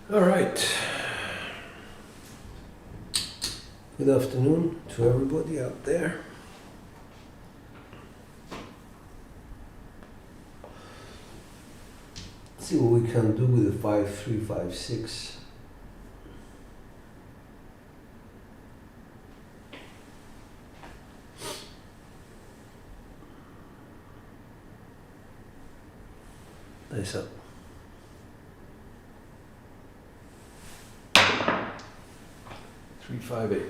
All right. Good afternoon to everybody out there. Let's see what we can do with the 5356. Nice up. Three, 5, 8.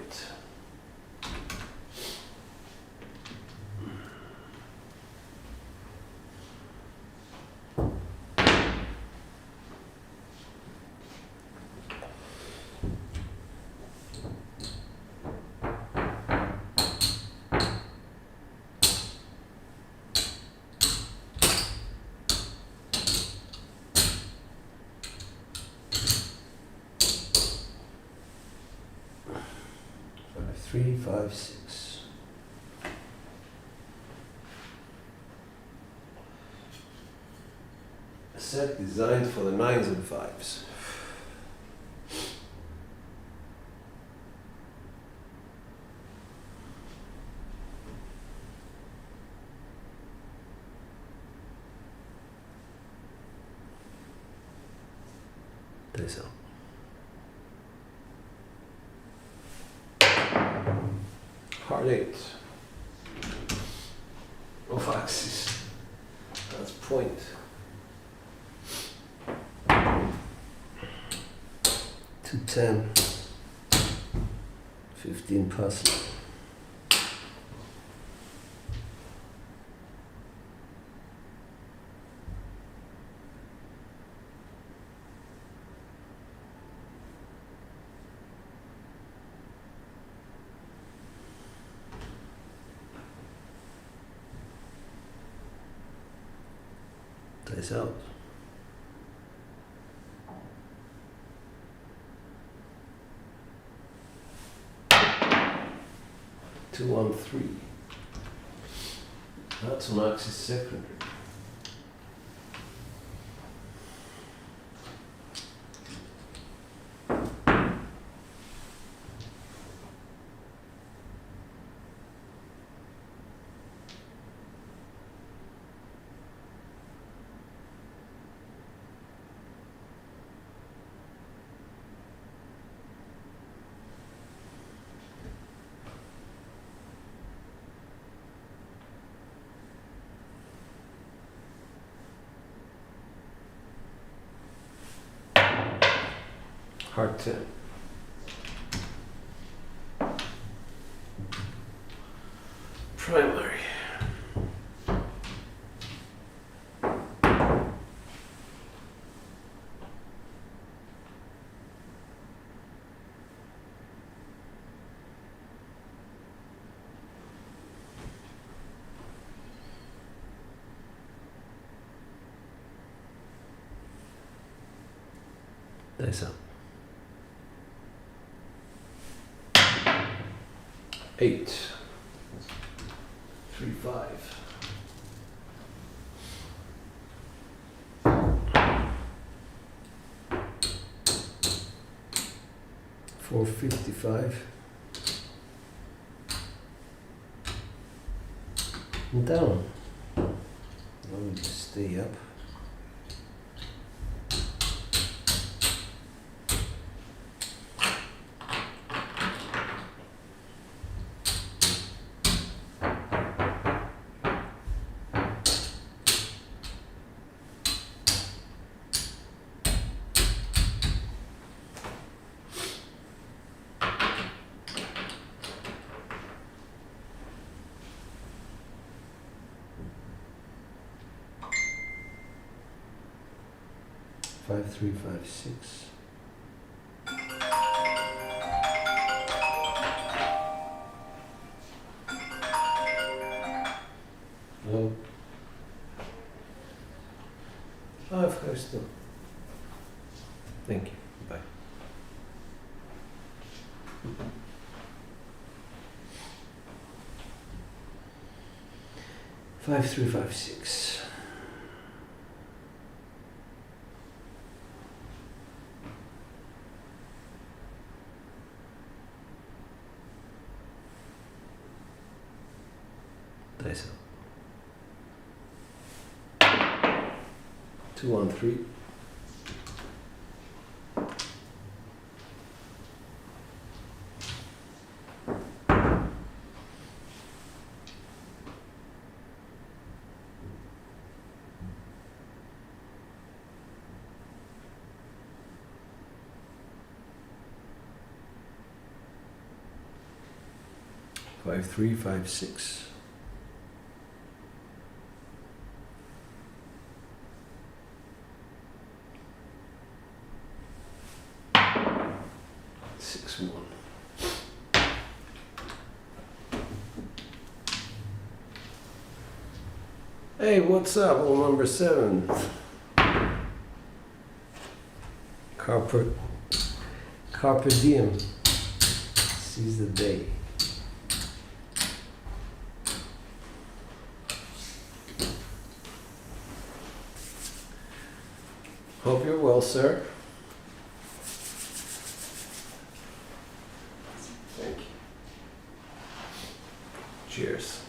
Three, 5, 6. A set designed for the 9s and 5s. Nice up. Hard 8. Off axis. That's point. 210. 15 puzzle. Dice out. Two, 1, 3. That's an axis secondary. Hard 10. Primary. Dice up. 8. 3, 5. $4.55. And down. Let me just stay up. Five, 3, 5, 6. No. 5 goes to. Thank you. Bye. Five, 3, 5, 6. Nice. 2 on 3. Five, 3, 5, 6. Hey, what's up? Hole number 7. Carpe diem. Seize the day. Hope you're well, sir. Thank you. Cheers.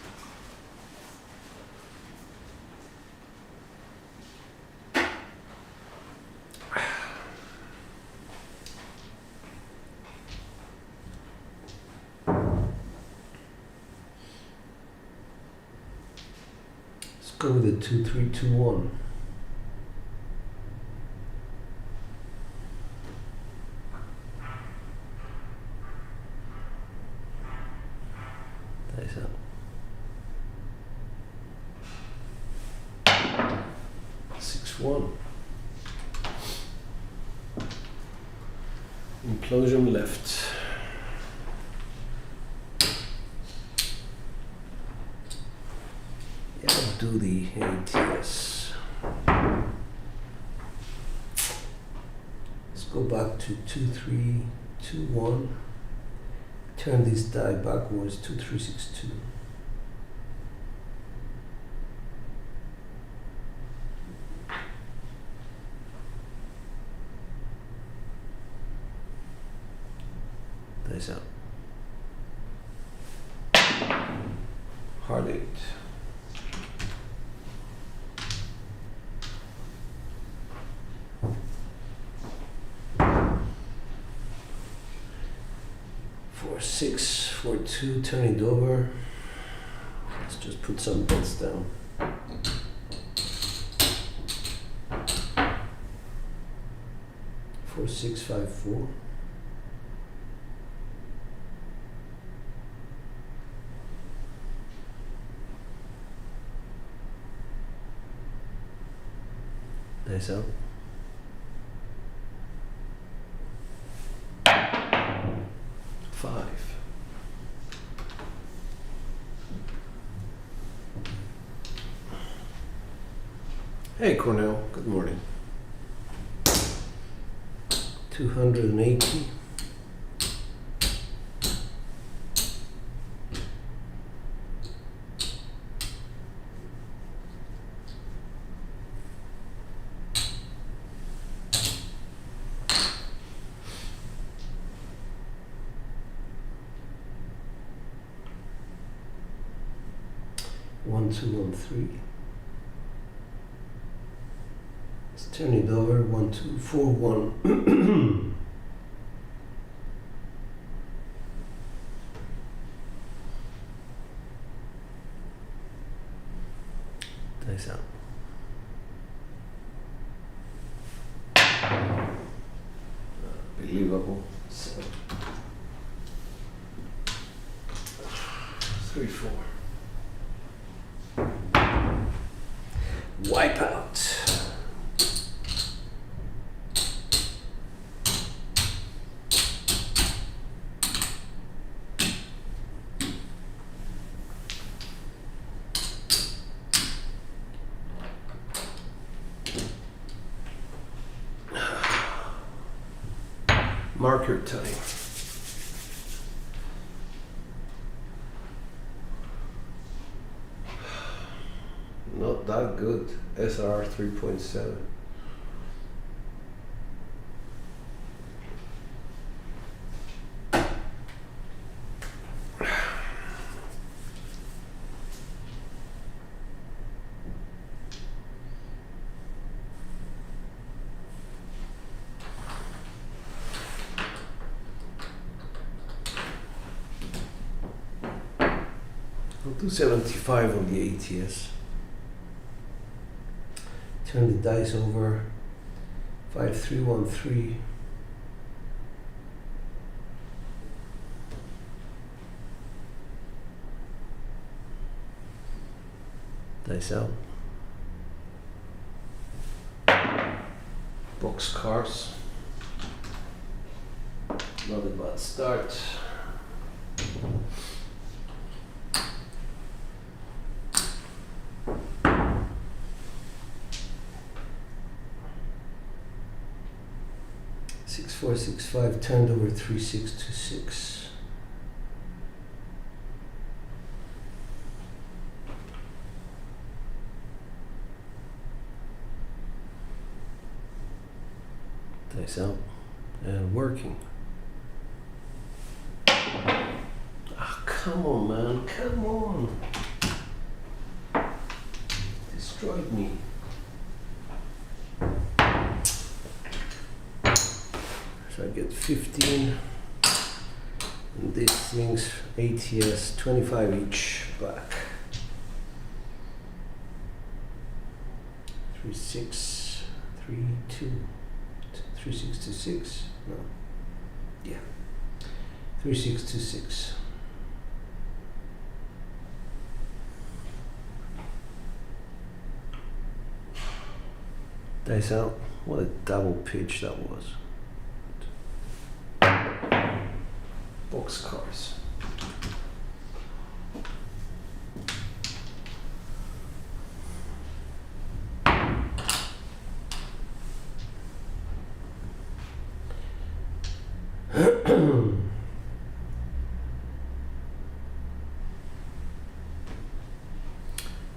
Let's go with the 2, 3, 2, 1. Nice up. 6, 1. Implosion left. Yeah, I'll do the ATS. Let's go back to 2, 3, 2, 1. Turn this die backwards, 2, 3, 6, 2. Dice out. Hard 8. For 6, for 2, turn it over. Let's just put some bets down. 4, 6, 5, 4. Nice out. 5. Hey Cornell, good morning. 280. One, 2, 1, 3. Let's turn it over. 1, 2, 4, 1. Dice out. Believable. 7. 3, 4. Wipeout. Marker time. Not that good. SR 3.7. I'll do 75 on the ATS. Turn the dice over. 5313. Dice out. Box cars. Not a bad start. Six, 4, 6, 5, turned over 3, 6, 2, 6. Dice out and working. Ah, come on, man, come on. Destroyed me. So I get 15. And these things, ATS, 25 each back. 3, 6, 3, 2. 3626, no, yeah, 3626. Dice out. What a double pitch that was. Box cars.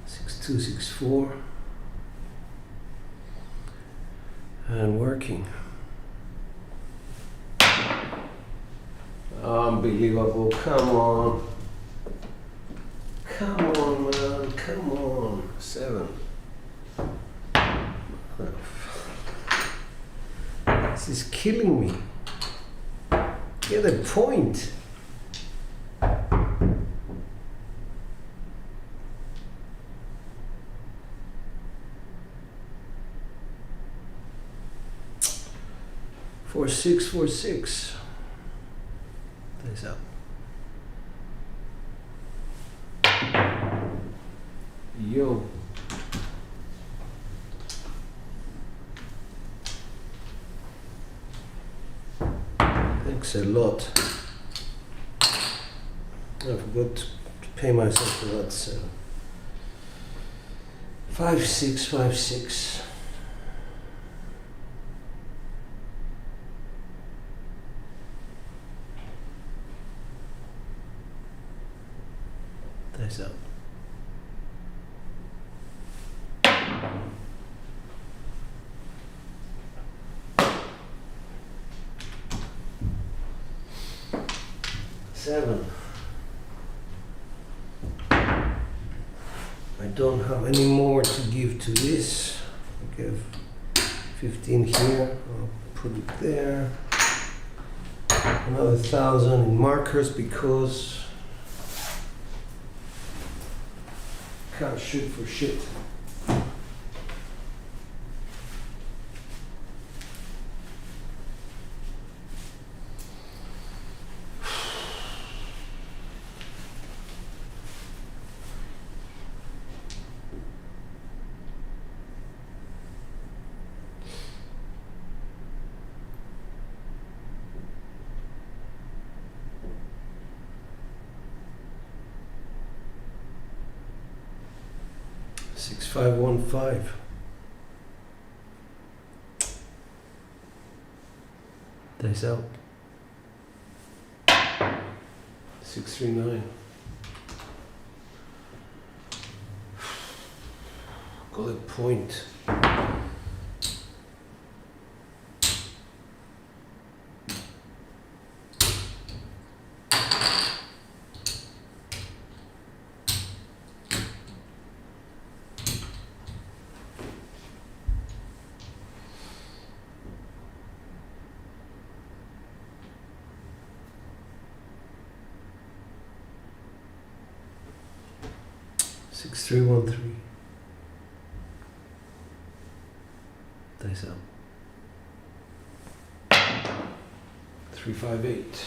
Six, 2, 6, 4. And working. Unbelievable. Come on. Come on, man. Come on. 7. This is killing me. Get a point. Four, 6, 4, 6. Dice out. Yo. Thanks a lot. I forgot to pay myself for that. So 5, 6, 5, 6. Dice out. Seven. I don't have any more to give to this. I give 15 here. I'll put it there. Another 1,000 in markers because can't shoot for shit. Six, 5, 1, 5. Dice out. 6, 3, 9. Got a point. 6313. Dice out. 358.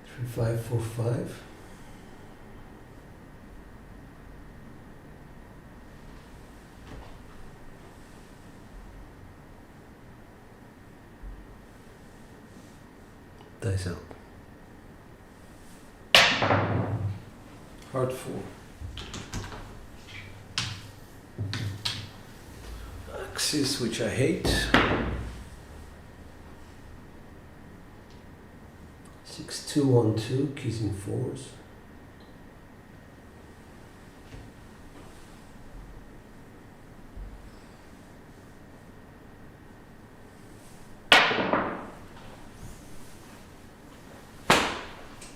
Three, 5, 4, 5. Dice out. Heart 4. Axis, which I hate. 6212, kissing 4s.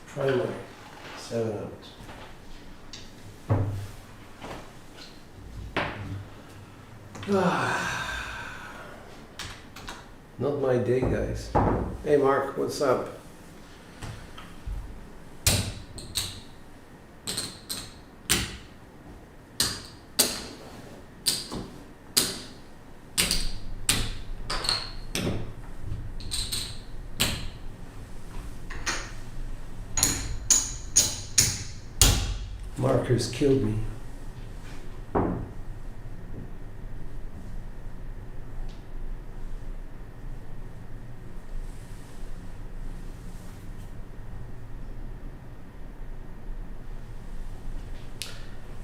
Primary, 7 out. Not my day, guys. Hey Mark, what's up? Markers killed me.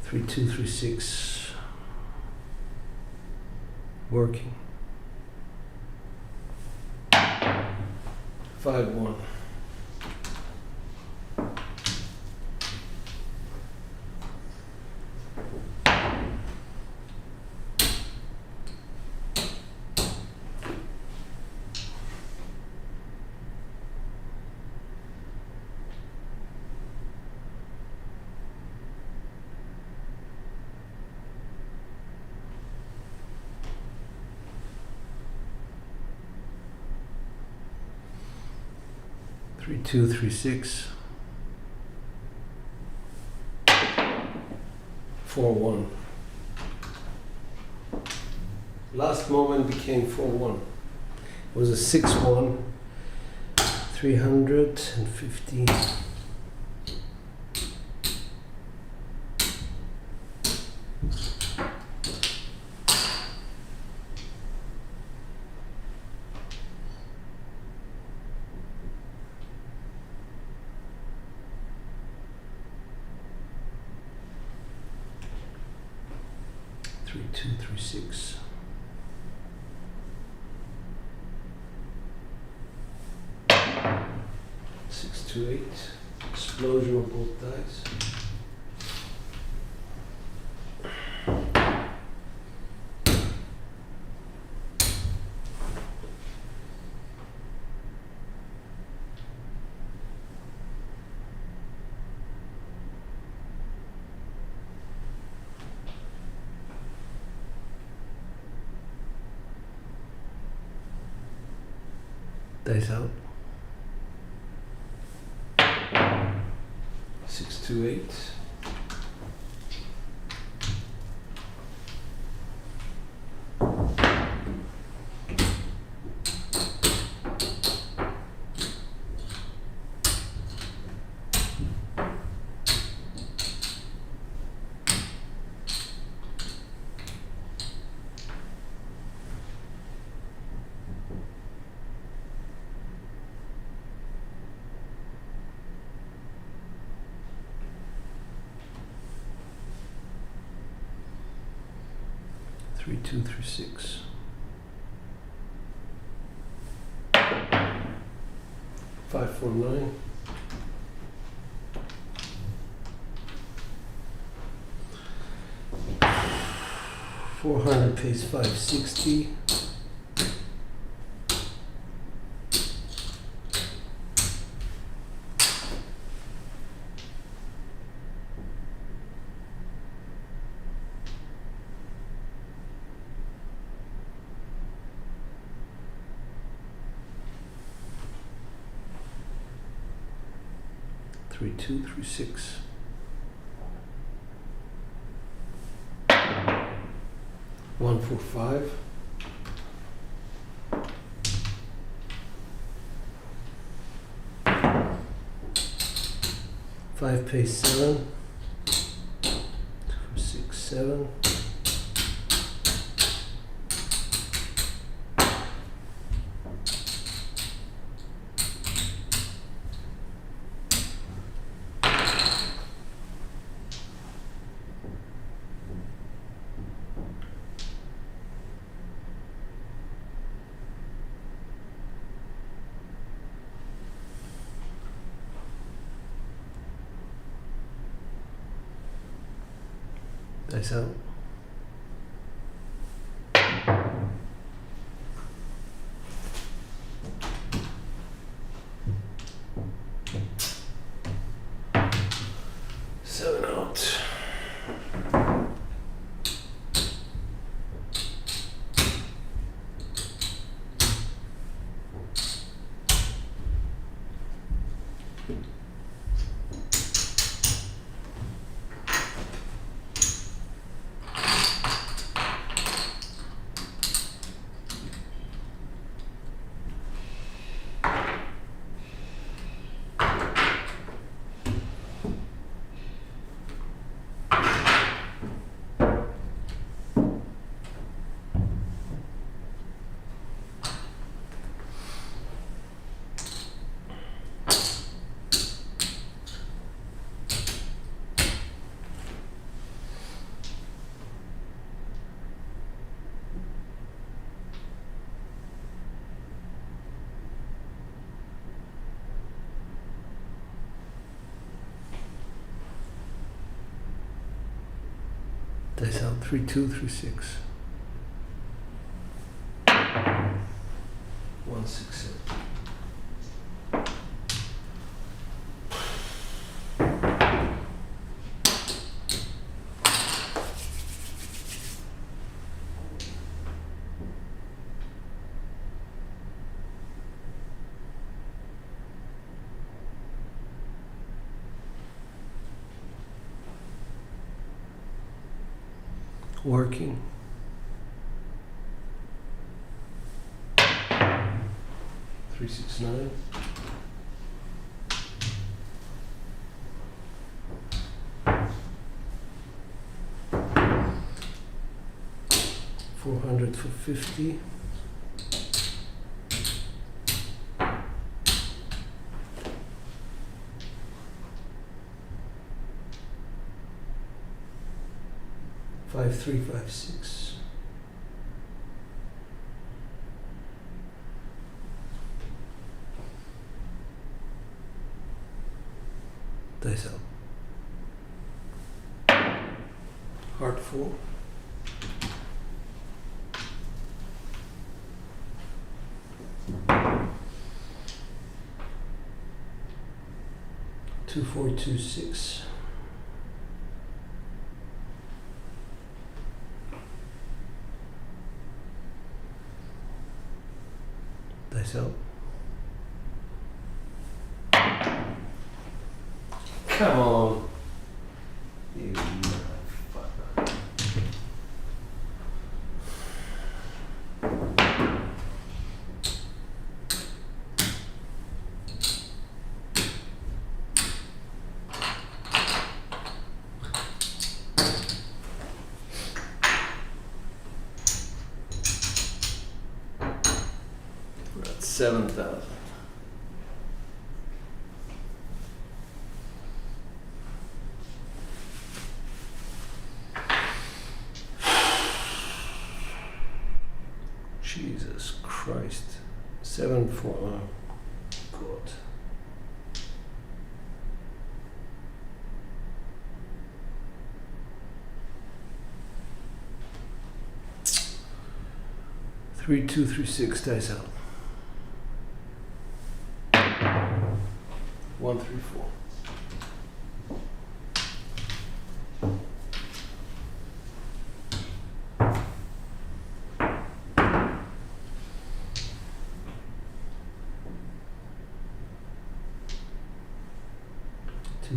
Three, 2, 3, 6. Working. 5, 1. Three, 2, 3, 6. 4, 1. Last moment became 4, 1. It was a 6, 1. 315. Three, 2, 3, 6. Six, 2, 8. Explosion of both dice. Dice out. 6, 2, 8. Three, 2, 3, 6. 5, 4, 9. $400 pays $560. 3236. 145. 5 pays 7. 6 7. Dice out. Seven out. Dice out 3 2 3 6. 1 6 7. Working. 3 6 9. 400 for 50. 5 3 5 6. Dice out. Heart 4. 2 4 2 6. Dice out. Come on. You motherfucker. That's 7,000. Jesus Christ. 7 4. Oh, God. Three, 2, 3, 6 dice out. 1 3 4.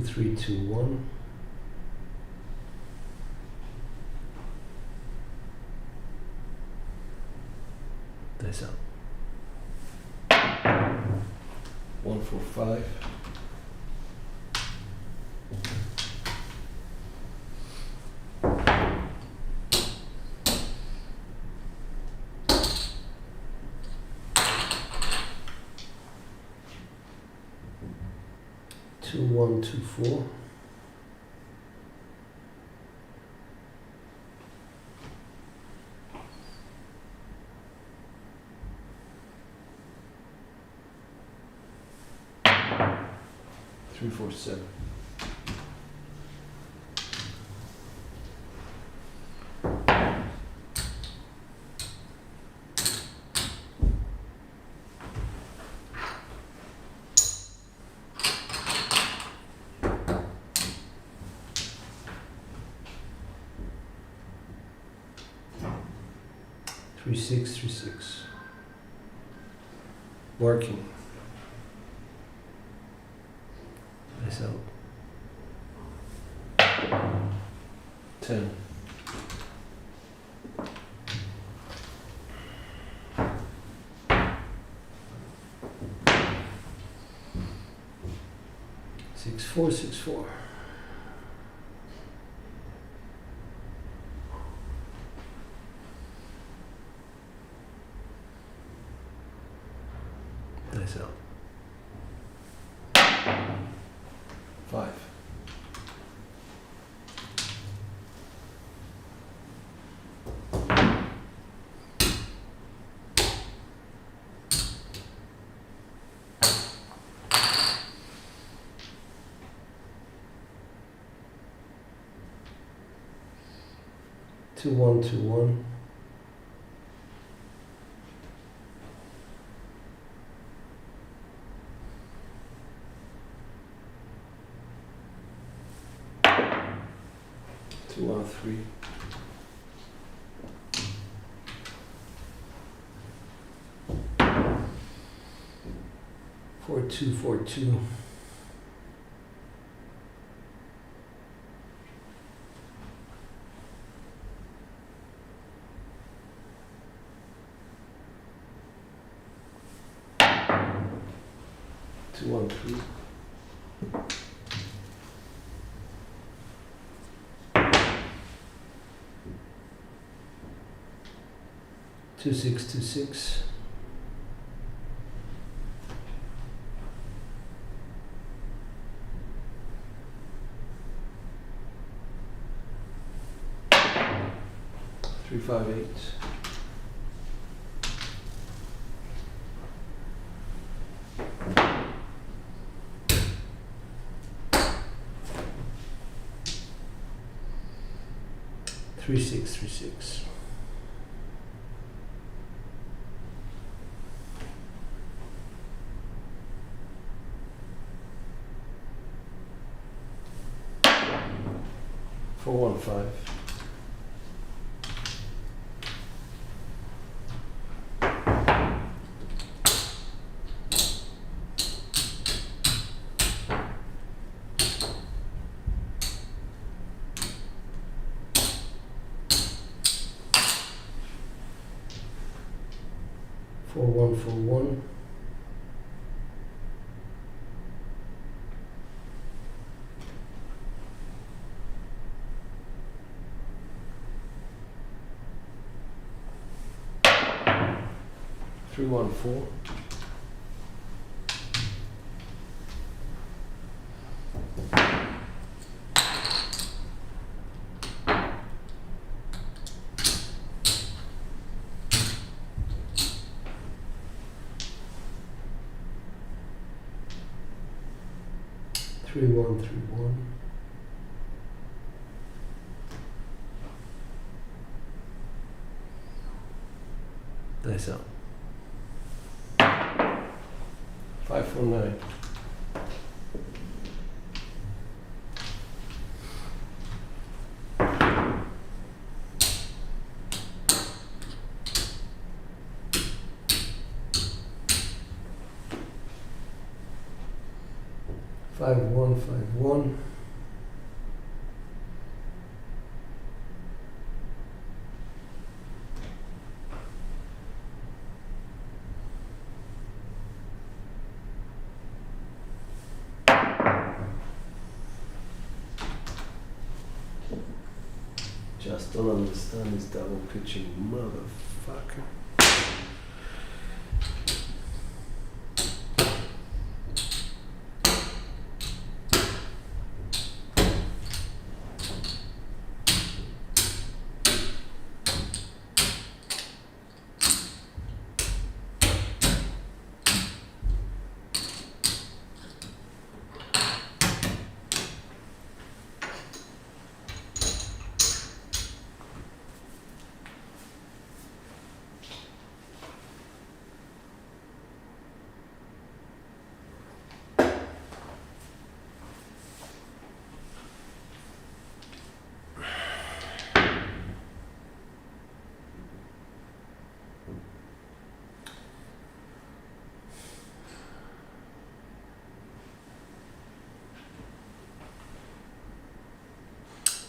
2321. Dice out. 145. 2124. 347. 3636. Working. Nice out. 10. 6464. 5. 2121. 213. 4242. 213. 2626. 358. 3636. 415. 4141. 314. 3131. 大丈夫。549. 5 5-1, 5-1. Just don't understand this double pitching motherfucker.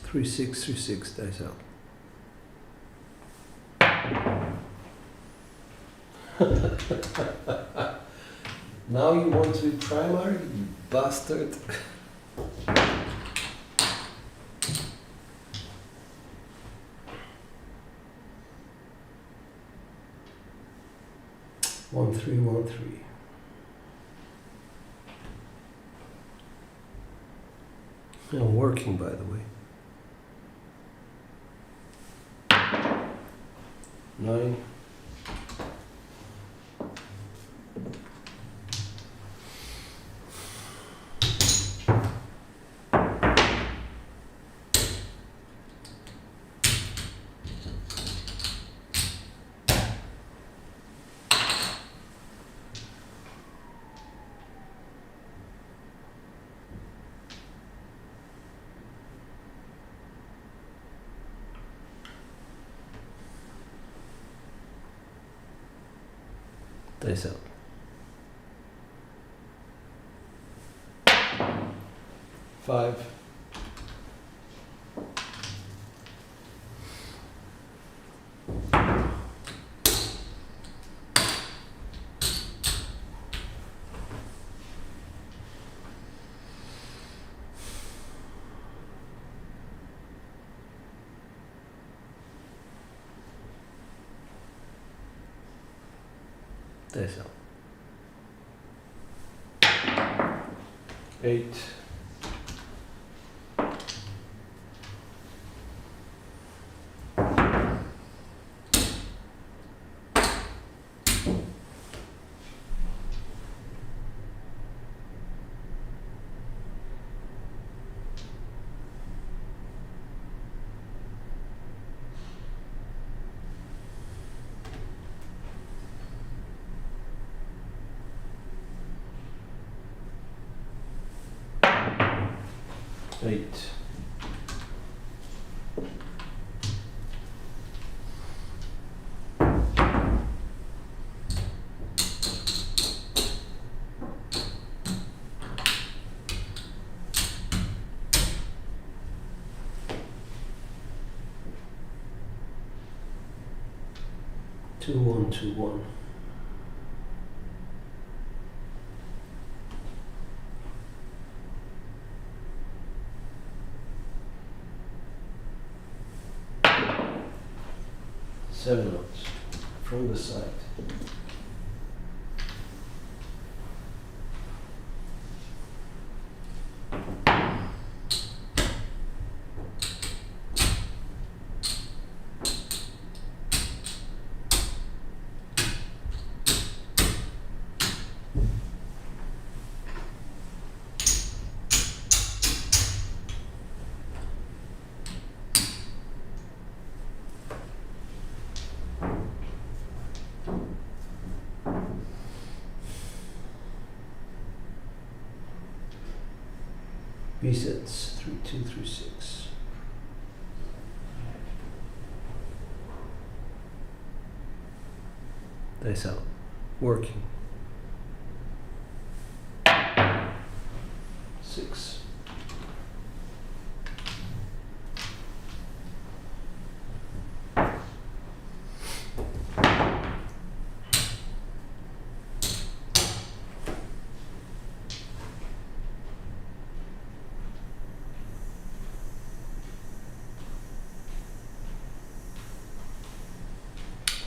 Three six dice out. Now you want to be primary, you bastard. One three, 1-3. I'm working, by the way. 9. Dice out. 5. Dice out. 8. 8. 2-1, 2-1. 7 notes from the side. B sets 3-2, 3-6. Dice out. Working.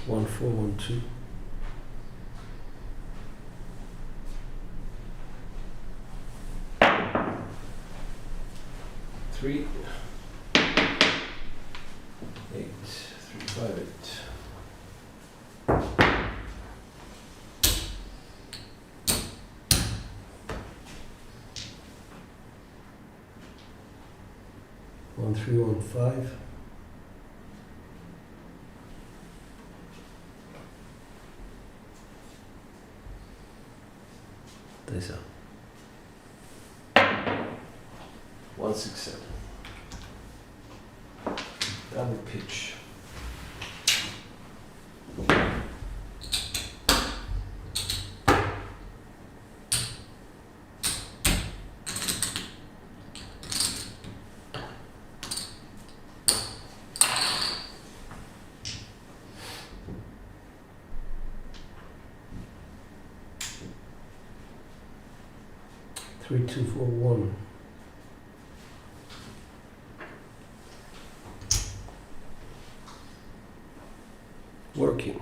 1412. Three, 8, 3, 5, 8. One, 3, 1, 5. That's up. 1, 6, 7. Double pitch. Three, 2, 4, 1. Working.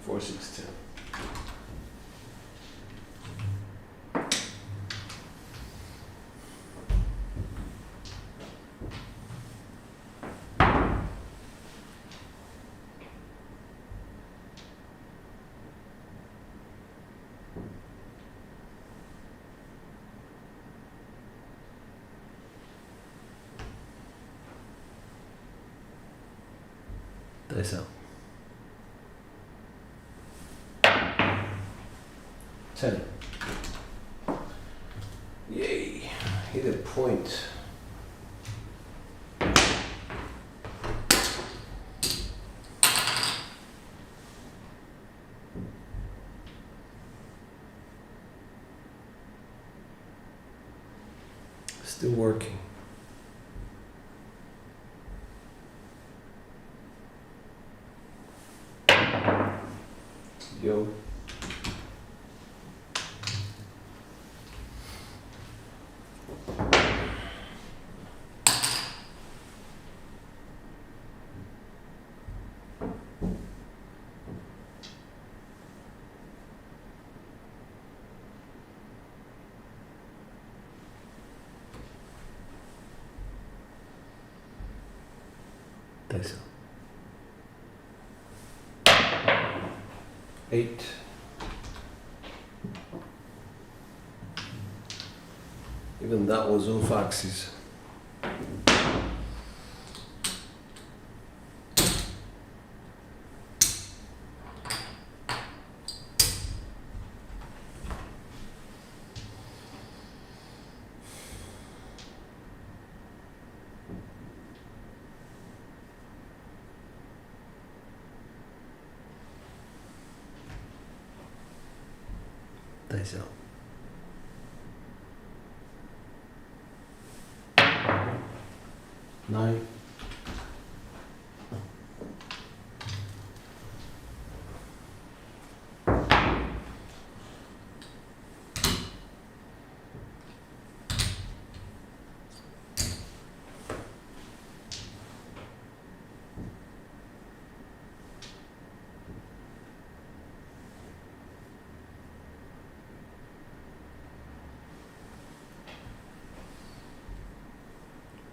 4, 6, 10. Dice out. 10. Yay, hit a point. Still working. Yo. Dice. 8. Even that was off axis. Dice out. 9.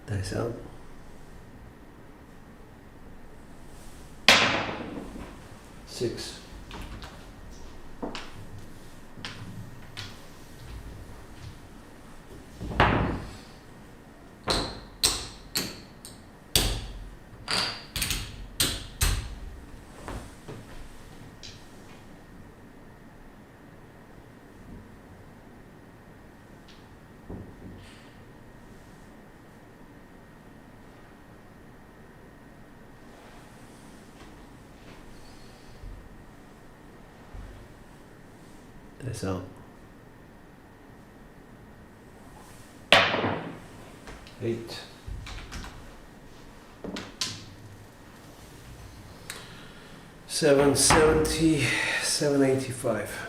Dice out. 6. Dice out. 8. 770, 785.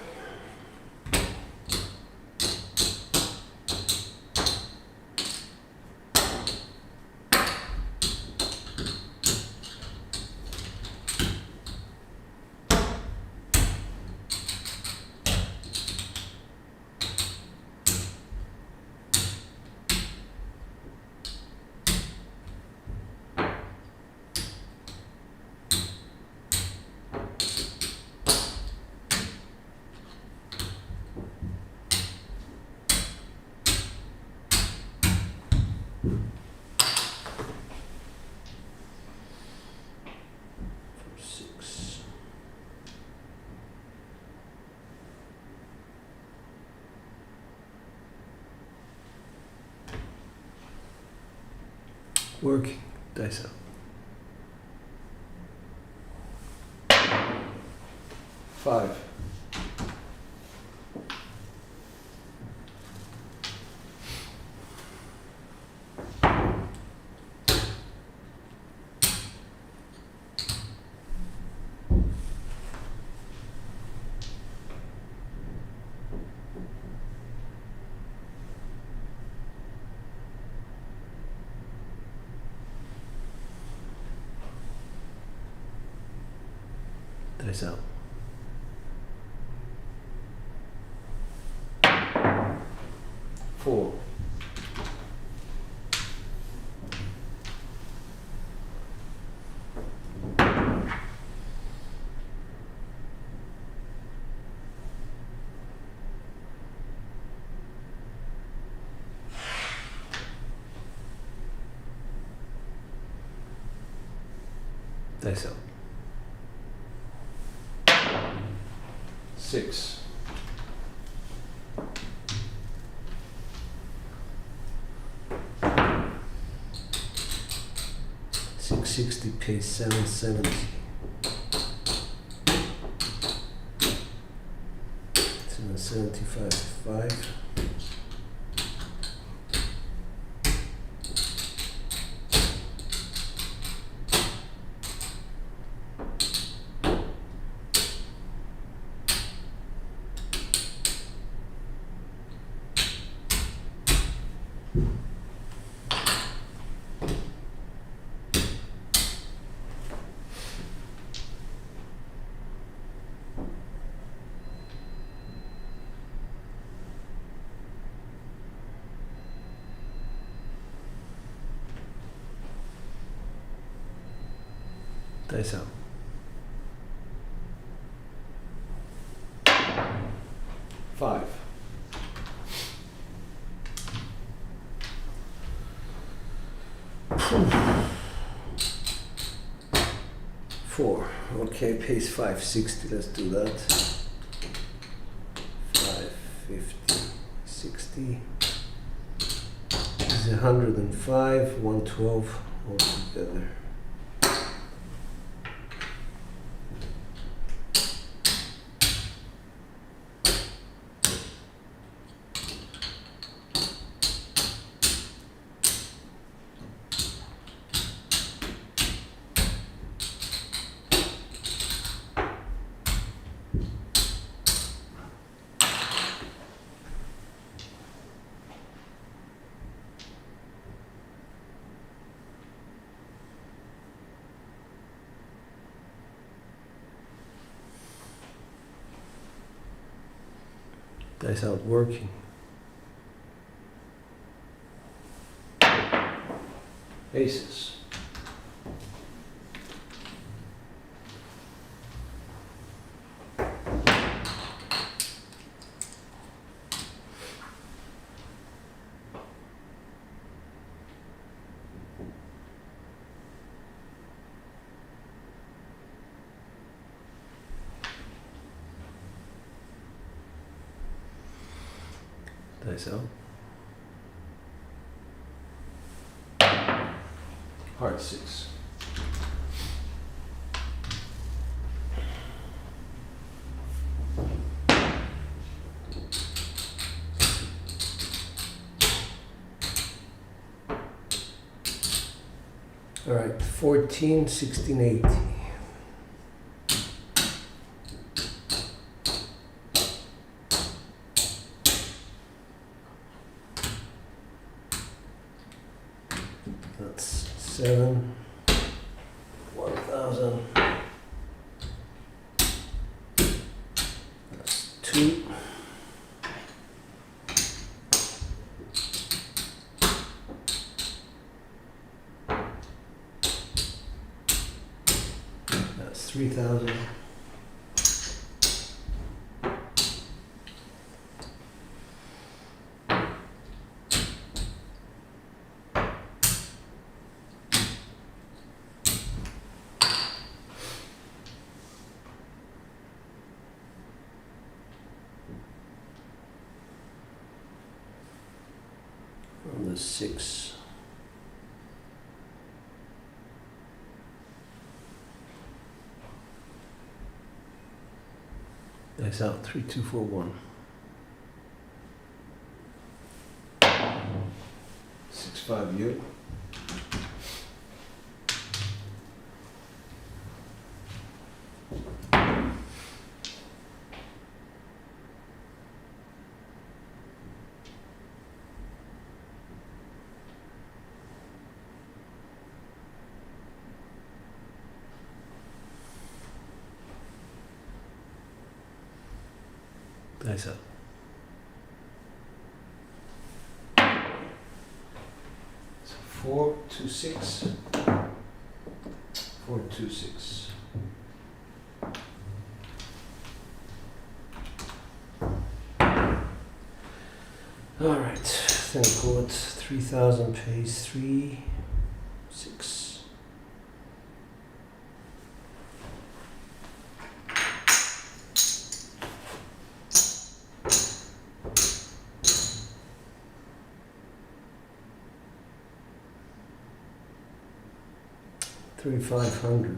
6. Working. Dice out. 5. Dice out. 4. Dice out. 6. 660 pays 770. 775 5. Dice out. 5. 4. Okay, pays 560. Let's do that. 550, 60. This is 105, 112 altogether. Dice out working. Aces. Dice out. Heart 6. All right, 14, 16, 18. That's 7, 1,000. That's 2. That's 3,000. on the 6. That's out 3, 2, 4, 1. 6, 5, you. Nice up. So 4, 2, 6. 4, 2, 6. All right, then quote 3,000 pays 3, 6. $3,500.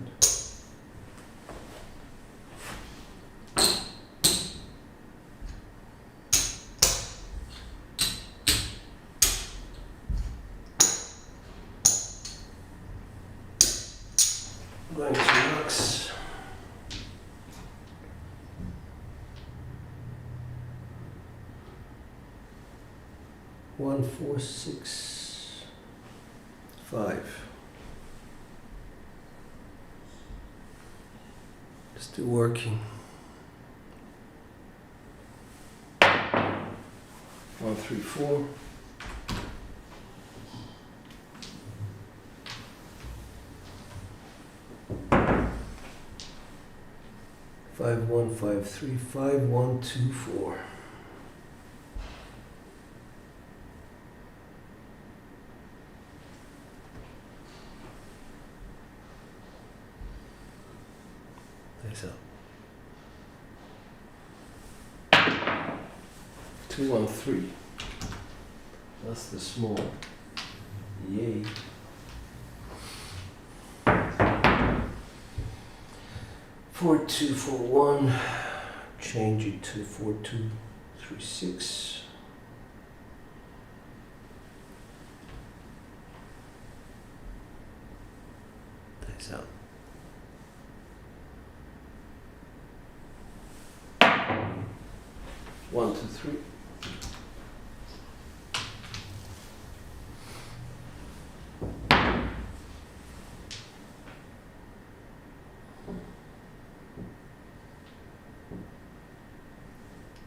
Going to Lux. One, 4, 6, 5. Still working. 1, 3, 4. 5, 1, 5, 3, 5, 1, 2, 4. Nice up. 2, 1, 3. That's the small. Yay. 4, 2, 4, 1. Change it to 4, 2, 3, 6. Nice out. 1, 2, 3.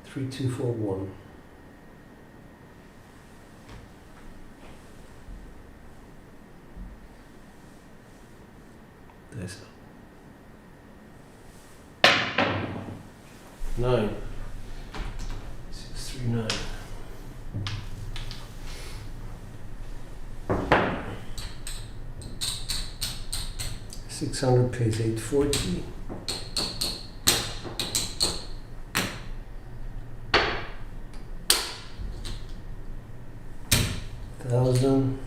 Three, 2, 4, 1. There's 9. 6, 3, 9. $600 pays 840. 1,000.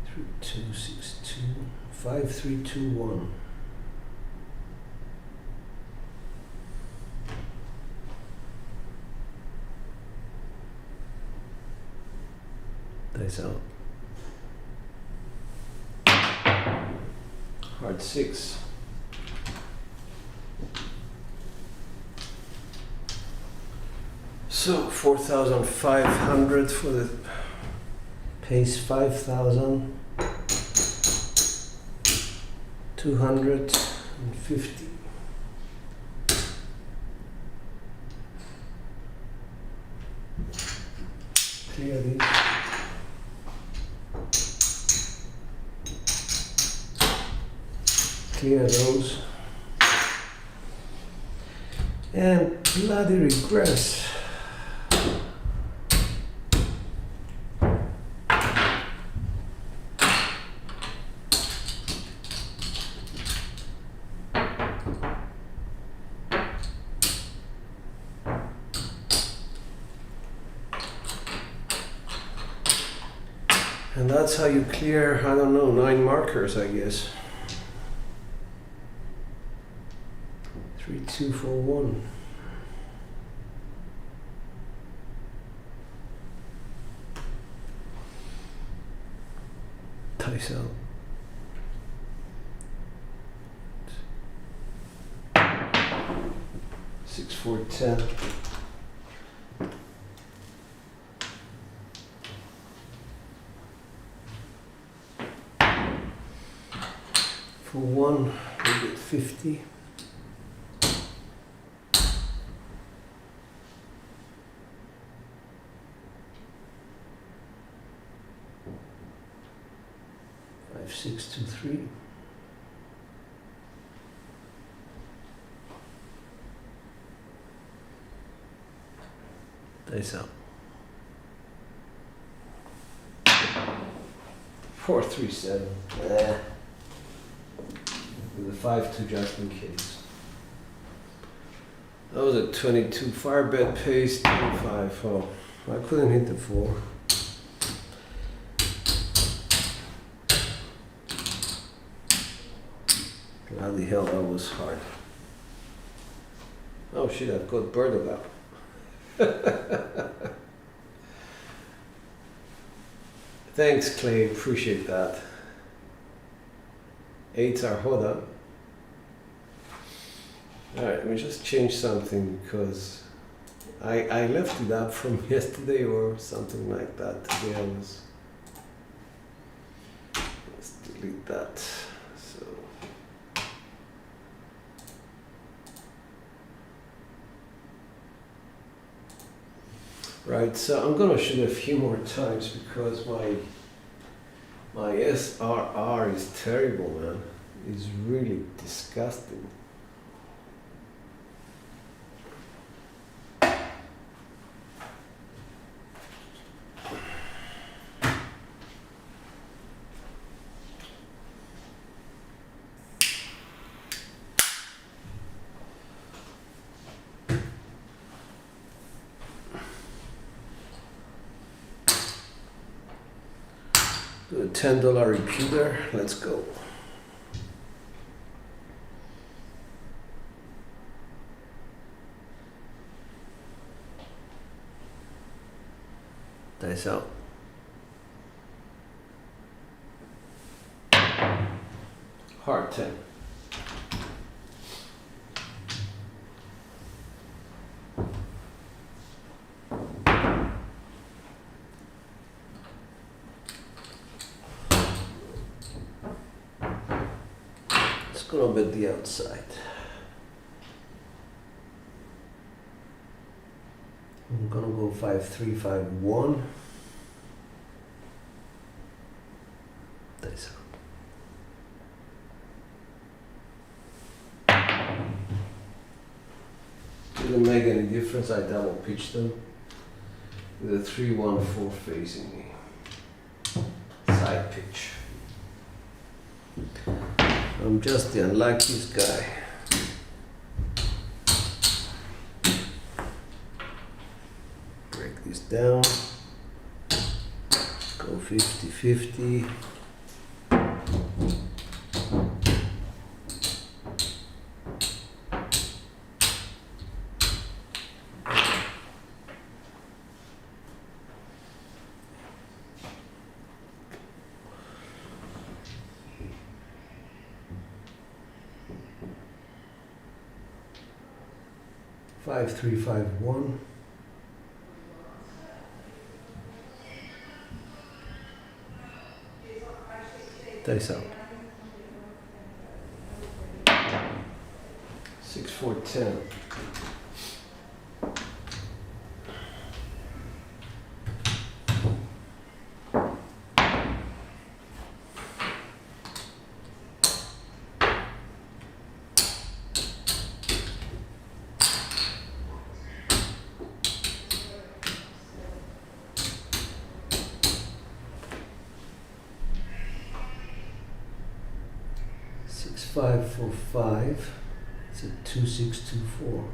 Three, 2, 6, 2, 5, 3, 2, 1. Dice out. Hard 6. So 4,500 for the pays 5,000. 250. Clear these. Clear those. And bloody regress. And that's how you clear, I don't know, 9 markers, I guess. 3, 2, 4, 1. Dice out. 6, 4, 10. For 1, we get 50. Five, 6, 2, 3. Dice out. 4, 3, 7. With a 5, 2 just in case. That was a 22. Fire bet paste 25. Oh, I couldn't hit the 4. Bloody hell, that was hard. Oh shit, I've got bird out. Thanks, Clay. Appreciate that. 8s are hot up. Alright, let me just change something because I left it up from yesterday or something like that. Today I was. Let's delete that. So. Right, so I'm gonna shoot a few more times because my SRR is terrible, man. It's really disgusting. Do a $10 repeater. Let's go. Dice out. Hard 10. Let's go a bit the outside. I'm gonna go 5, 3, 5, 1. Dice out. Didn't make any difference. I double pitched them with a 3, 1, 4 facing me. Side pitch. I'm just the unluckiest guy. Break this down. Go 50-50. Five, 3, 5, 1. Dice out. 6, 4, 10. Six, 5, 4, 5. It's a 2, 6, 2, 4.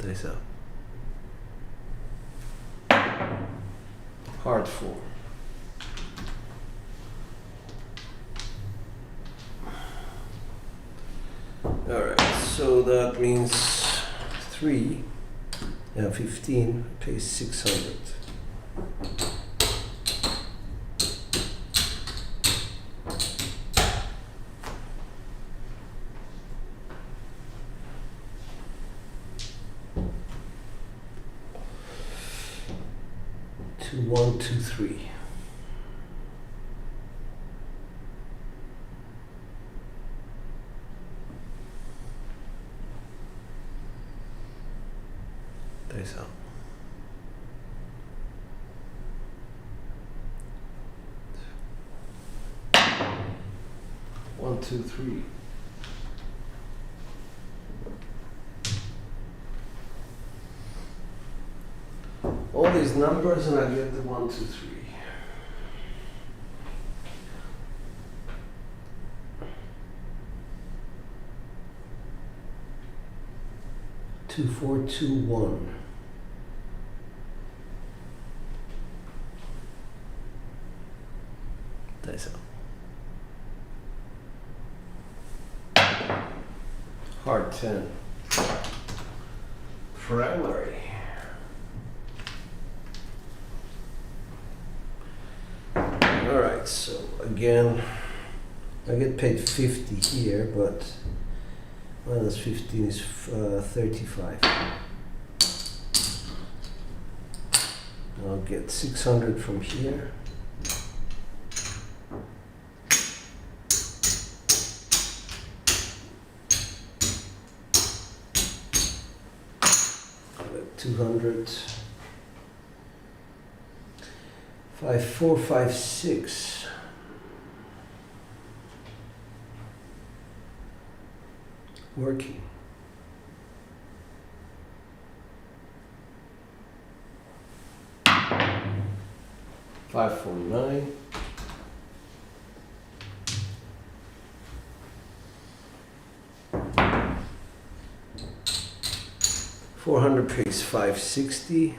Deze. Hard 4. Alright, so that means 3, 15 pays 600. Two, 1, 2, 3. Deze. 1, 2, 3. All these numbers and I get the 1, 2, 3. 2, 4, 2, 1. Deze. Hard 10. Primary. Alright, so again, I get paid 50 here, but minus 15 is 35. I'll get 600 from here. I'll get 200. 5, 4, 5, 6. Working. 5, 4, 9. $400 pays 560.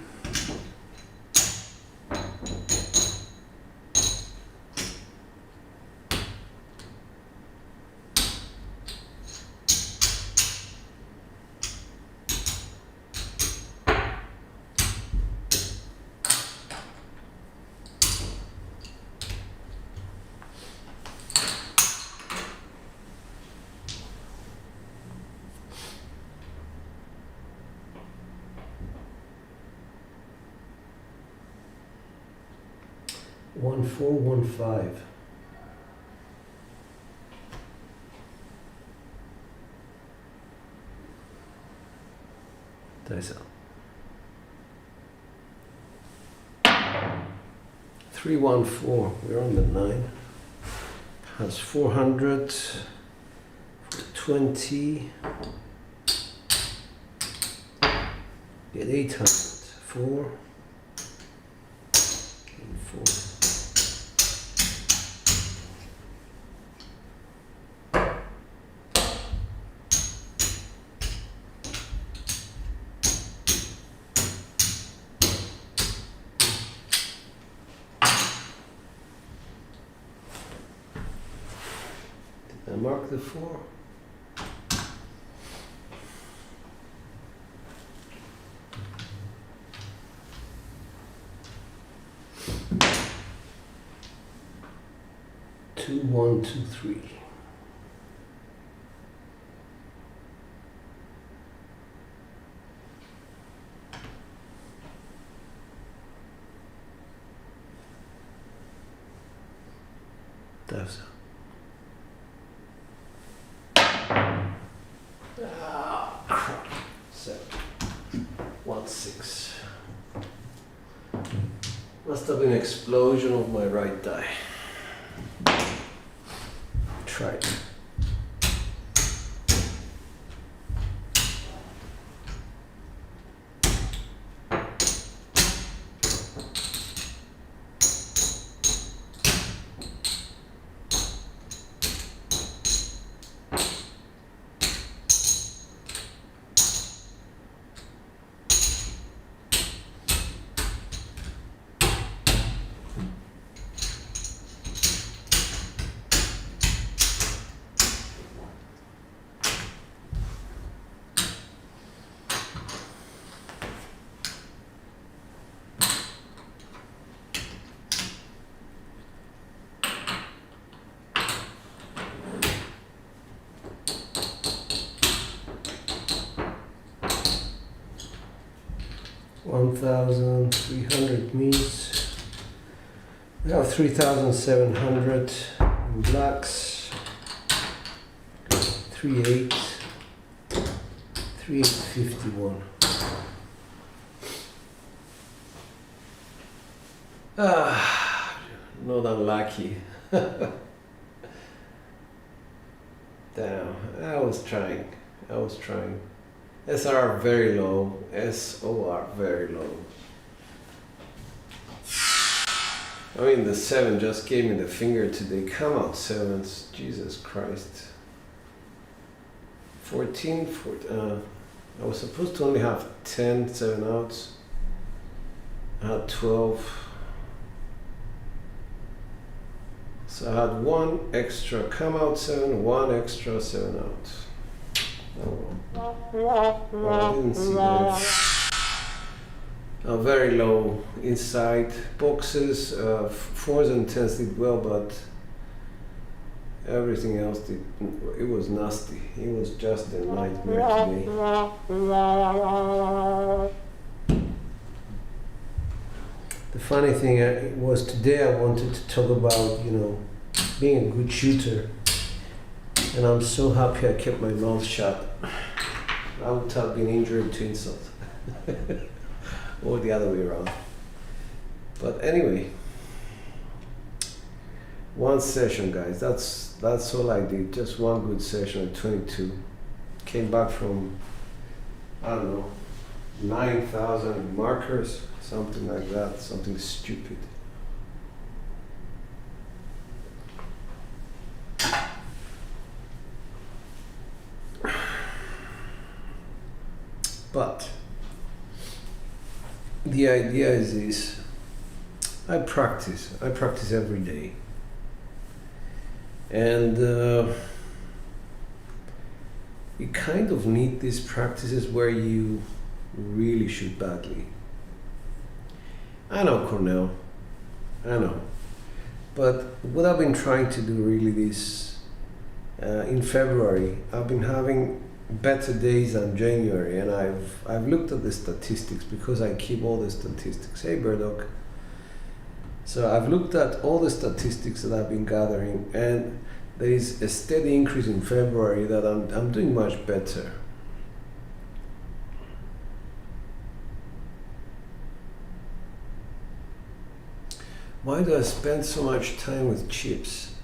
One, 4, 1, 5. Deze. 3, 1, 4. We're on the 9. Has 400. 20. Get 800. 4. And 4. And mark the 4. Two, 1, 2, 3. That's crap. 7, 1, 6. Must have been an explosion of my right die. Try it. 1,300 means we have 3,700 in blacks, 3,800, 3,851. Not unlucky. Damn, I was trying. SR very low, SOR very low. I mean, the 7 just gave me the finger today. Come out 7s, Jesus Christ. 14, I was supposed to only have 10 7 outs. I had 12. So I had 1 extra come out 7, 1 extra 7 out. Oh, I didn't see that. Very low inside boxes. 4s and 10s did well, but everything else did. It was nasty. It was just a nightmare today. The funny thing was today I wanted to talk about, being a good shooter, and I'm so happy I kept my mouth shut. I would have been injured to insult, or the other way around. But anyway, 1 session, guys. That's all I did. Just 1 good session at 22. Came back from, I don't know, 9,000 markers, something like that, something stupid. But the idea is this: I practice every day, and you kind of need these practices where you really shoot badly. I know, Cornell, I know, but what I've been trying to do really this in February, I've been having better days than January, and I've looked at the statistics because I keep all the statistics. Hey Burdock. So I've looked at all the statistics that I've been gathering, and there is a steady increase in February that I'm doing much better. Why do I spend so much time with chips?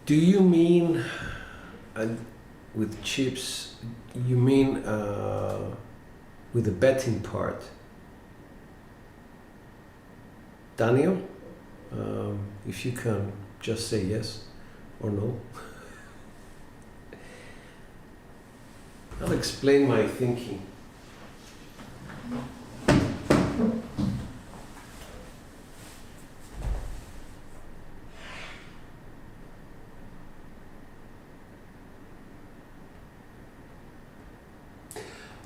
Do you mean with chips, you mean with the betting part? Daniel, if you can just say yes or no. I'll explain my thinking.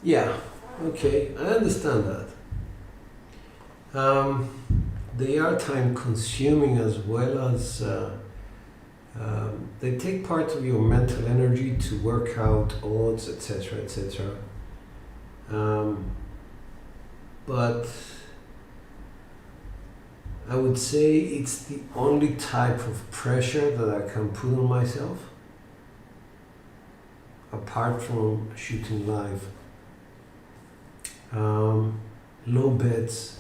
Yeah, okay, I understand that. They are time consuming as well as they take part of your mental energy to work out odds, etc., etc. But I would say it's the only type of pressure that I can put on myself apart from shooting live. Low bets,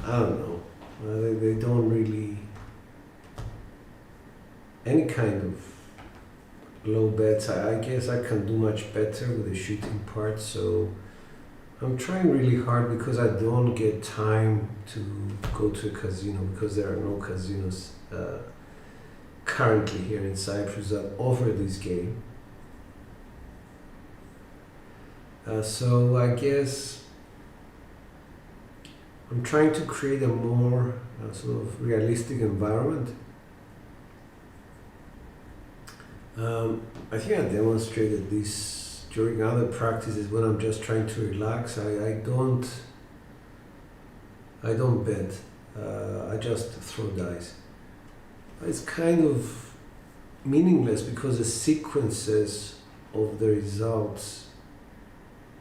I don't know, they don't really, any kind of low bets, I guess I can do much better with the shooting part, so I'm trying really hard because I don't get time to go to a casino because there are no casinos currently here in Cyprus that offer this game. So I guess I'm trying to create a more sort of realistic environment. I think I demonstrated this during other practices when I'm just trying to relax. I don't bet. I just throw dice. It's kind of meaningless because the sequences of the results,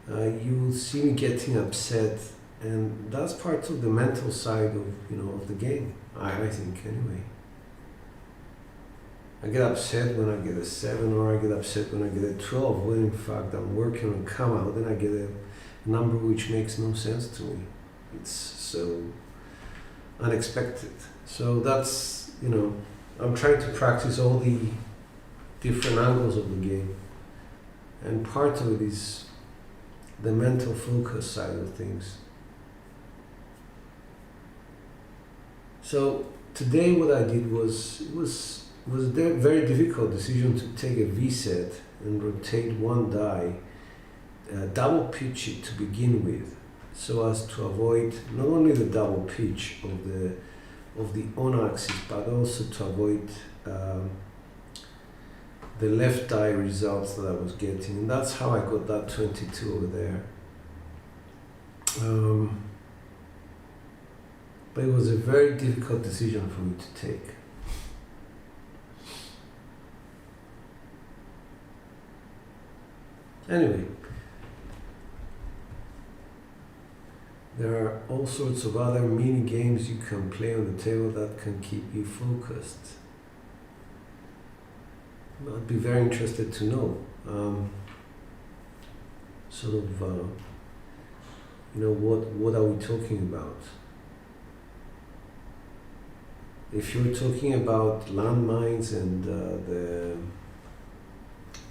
you will see me getting upset, and that's part of the mental side of of the game. I think anyway. I get upset when I get a 7, or I get upset when I get a 12, when in fact I'm working on come out and I get a number which makes no sense to me. It's so unexpected. So that's, I'm trying to practice all the different angles of the game. And part of it is the mental focus side of things. So today what I did was a very difficult decision to take a V set and rotate one die, double pitch it to begin with, so as to avoid not only the double pitch of the on axis, but also to avoid the left die results that I was getting, and that's how I got that 22 over there. But it was a very difficult decision for me to take. Anyway, there are all sorts of other mini games you can play on the table that can keep you focused. I'd be very interested to know, what are we talking about? If you're talking about landmines and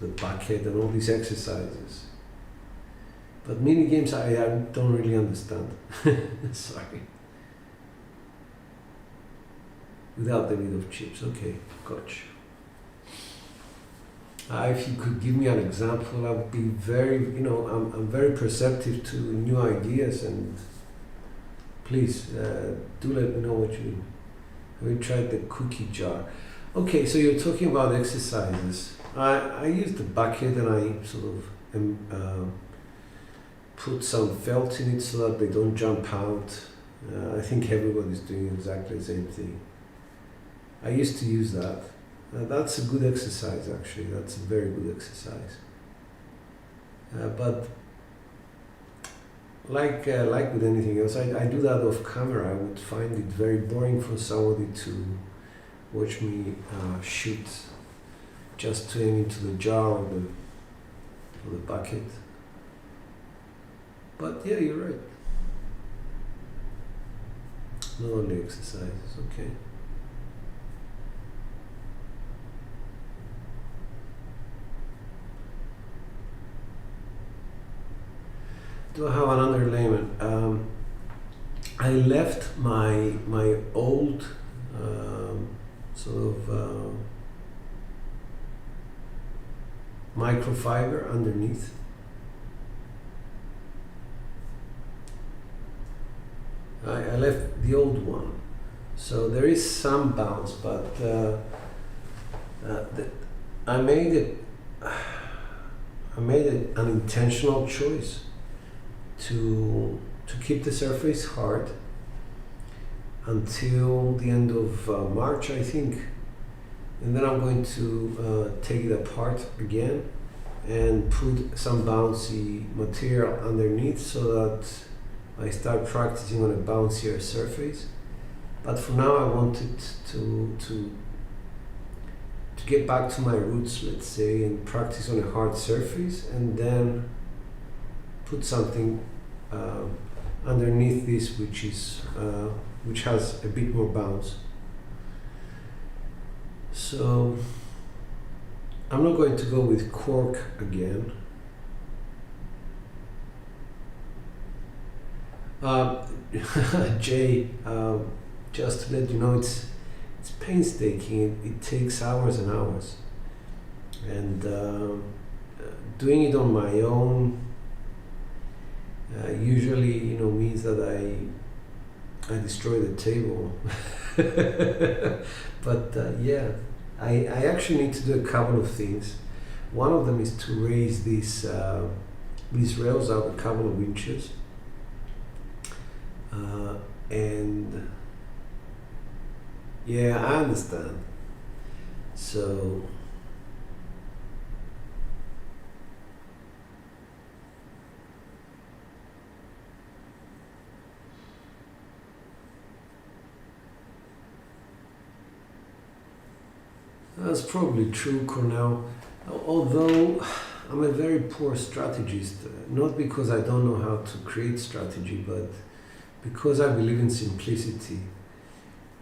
the bucket and all these exercises. But mini games I don't really understand. Sorry. Without the rid of chips. Okay, gotcha. If you could give me an example, I would be very, I'm very perceptive to new ideas, and please do let me know what you mean. Have you tried the cookie jar? Okay, so you're talking about exercises. I use the bucket and I sort of put some felt in it so that they don't jump out. I think everybody's doing exactly the same thing. I used to use that. That's a good exercise, actually. That's a very good exercise. But like with anything else, I do that off camera. I would find it very boring for somebody to watch me shoot just to aim into the jar or the bucket. But yeah, you're right. Not only exercises, okay. Do I have an underlayment? I left my old microfiber underneath. I left the old one, so there is some bounce, but I made an intentional choice to keep the surface hard until the end of March, I think, and then I'm going to take it apart again and put some bouncy material underneath so that I start practicing on a bouncier surface. But for now, I wanted to get back to my roots, let's say, and practice on a hard surface, and then put something underneath this, which has a bit more bounce. So I'm not going to go with cork again. Jay, just to let you know, it's painstaking. It takes hours and hours, and doing it on my own usually, means that I destroy the table. But yeah, I actually need to do a couple of things. One of them is to raise these rails out a couple of inches. And yeah, I understand. So That's probably true, Cornell. Although I'm a very poor strategist, not because I don't know how to create strategy, but because I believe in simplicity.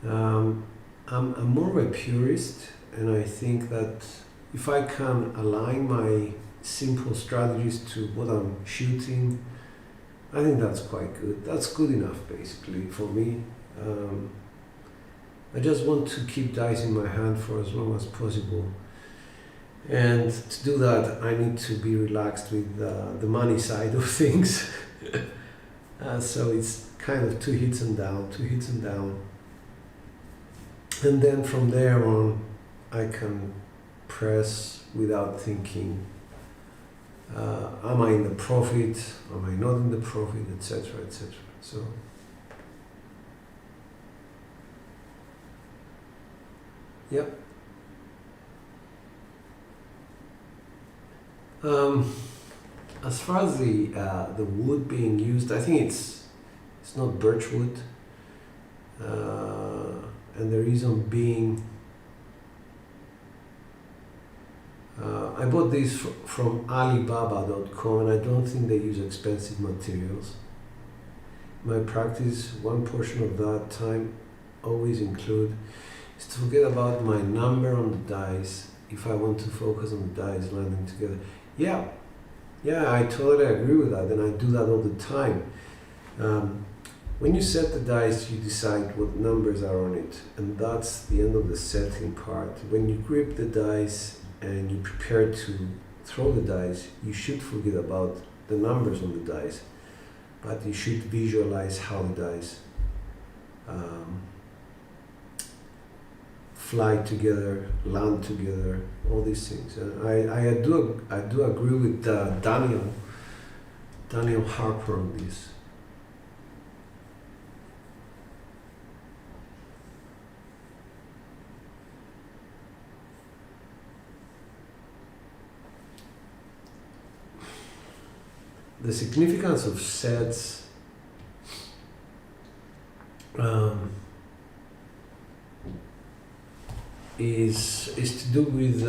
I'm more of a purist, and I think that if I can align my simple strategies to what I'm shooting, I think that's quite good. That's good enough, basically, for me. I just want to keep dice in my hand for as long as possible. And to do that, I need to be relaxed with the money side of things. So it's kind of two hits and down. And then from there on, I can press without thinking, am I in the profit, am I not in the profit, etc., etc. So, yep. As far as the wood being used, I think it's not birch wood, and the reason being, I bought these from Alibaba.com, and I don't think they use expensive materials. In my practice, one portion of that time always include is to forget about my number on the dice if I want to focus on the dice landing together. Yeah, I totally agree with that, and I do that all the time. When you set the dice, you decide what numbers are on it, and that's the end of the setting part. When you grip the dice and you prepare to throw the dice, you should forget about the numbers on the dice, but you should visualize how the dice fly together, land together, all these things. And I do agree with Daniel Harper on this. The significance of sets is to do with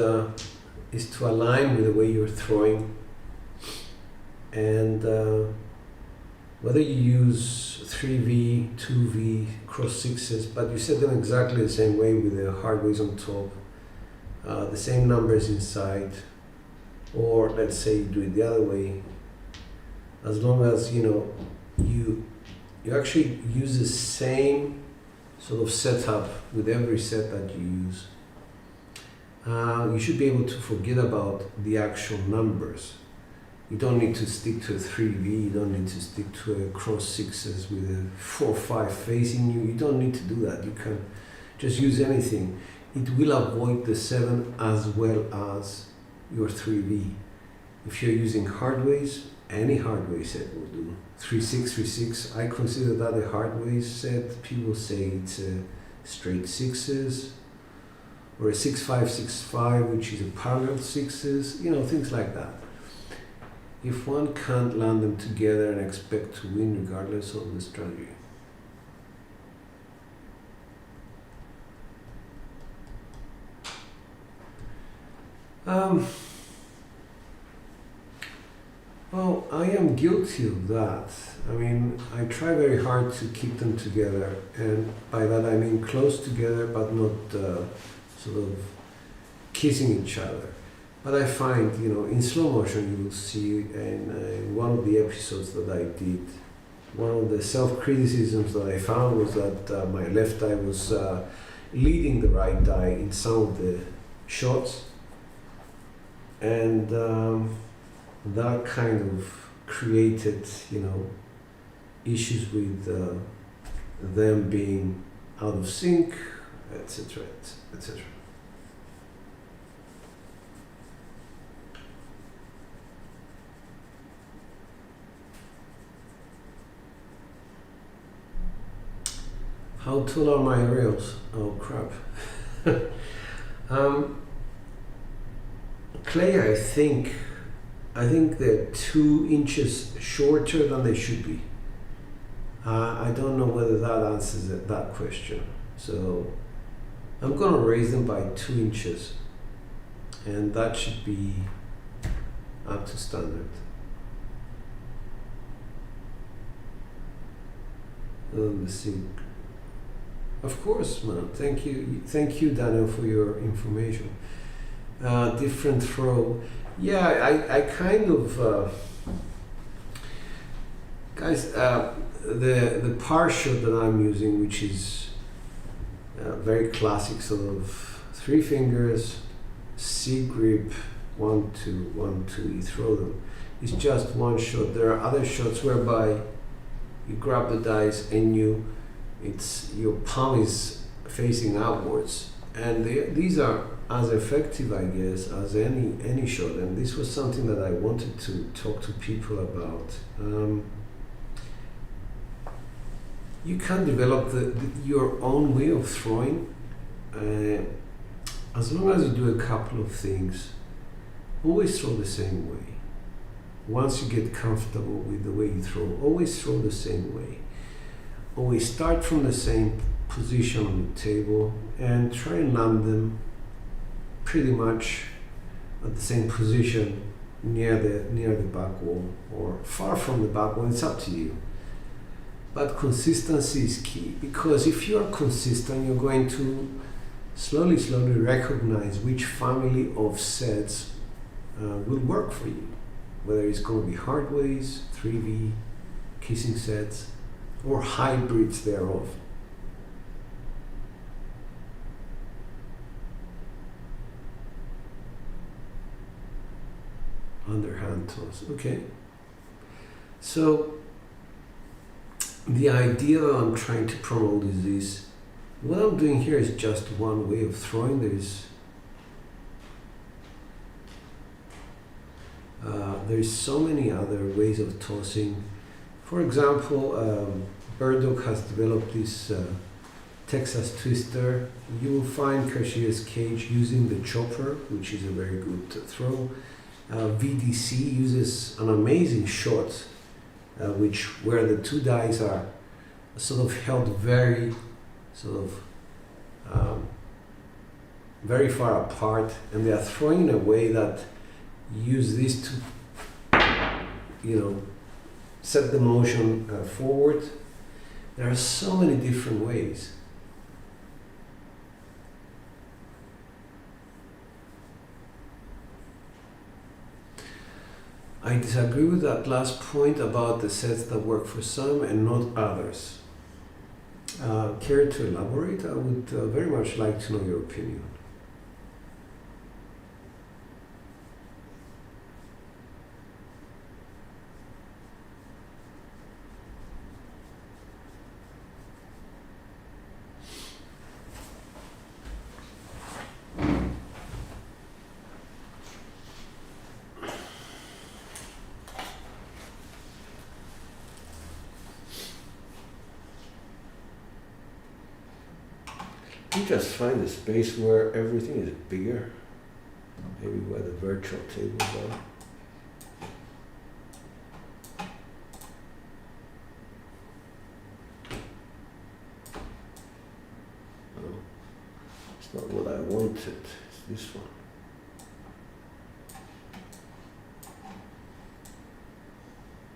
is to align with the way you're throwing, and whether you use 3V, 2V, cross sixes, but you set them exactly the same way with the hardways on top, the same numbers inside, or let's say you do it the other way. As long as you actually use the same sort of setup with every set that you use, you should be able to forget about the actual numbers. You don't need to stick to a 3V, you don't need to stick to a cross sixes with a 4-5 facing you. You don't need to do that. You can just use anything. It will avoid the 7 as well as your 3V. If you're using hardways, any hardway set will do. 3-6, 3-6, I consider that a hardway set. People say it's a straight sixes, or a 6-5, 6-5, which is a parallel sixes, things like that. If one can't land them together and expect to win regardless of the strategy. Well, I am guilty of that. I mean, I try very hard to keep them together, and by that I mean close together, but not sort of kissing each other. But I find, in slow motion, you will see in one of the episodes that I did, one of the self-criticisms that I found was that my left eye was leading the right eye in some of the shots, and that kind of created, issues with them being out of sync, etc., etc. How tall are my rails? Oh crap. Clay, I think they're 2 inches shorter than they should be. I don't know whether that answers that question. So I'm gonna raise them by 2 inches, and that should be up to standard. Let's see. Of course, man. Thank you, Daniel, for your information. Different throw. Yeah, I kind of guys. The par shot that I'm using, which is very classic, sort of 3 fingers, C grip, 1, 2, 1, 2. You throw them. It's just one shot. There are other shots whereby you grab the dice and your palm is facing outwards, and these are as effective, I guess, as any shot. And this was something that I wanted to talk to people about. You can develop your own way of throwing, as long as you do a couple of things. Always throw the same way. Once you get comfortable with the way you throw, always throw the same way. Always start from the same position on the table and try and land them pretty much at the same position near the back wall or far from the back wall. It's up to you. But consistency is key, because if you are consistent, you're going to slowly recognize which family of sets will work for you. Whether it's going to be hardways, 3V, kissing sets, or hybrids thereof. Underhand toss. Okay. So the idea that I'm trying to promote is this. What I'm doing here is just one way of throwing. There's so many other ways of tossing. For example, Burdock has developed this Texas Twister. You will find Cashier's Cage using the chopper, which is a very good throw. VDC uses an amazing shot, where the 2 dice are sort of held very very far apart, and they are throwing in a way that use this to set the motion forward. There are so many different ways. I disagree with that last point about the sets that work for some and not others. Care to elaborate? I would very much like to know your opinion. You just find a space where everything is bigger, maybe where the virtual tables are. No, it's not what I wanted, it's this one.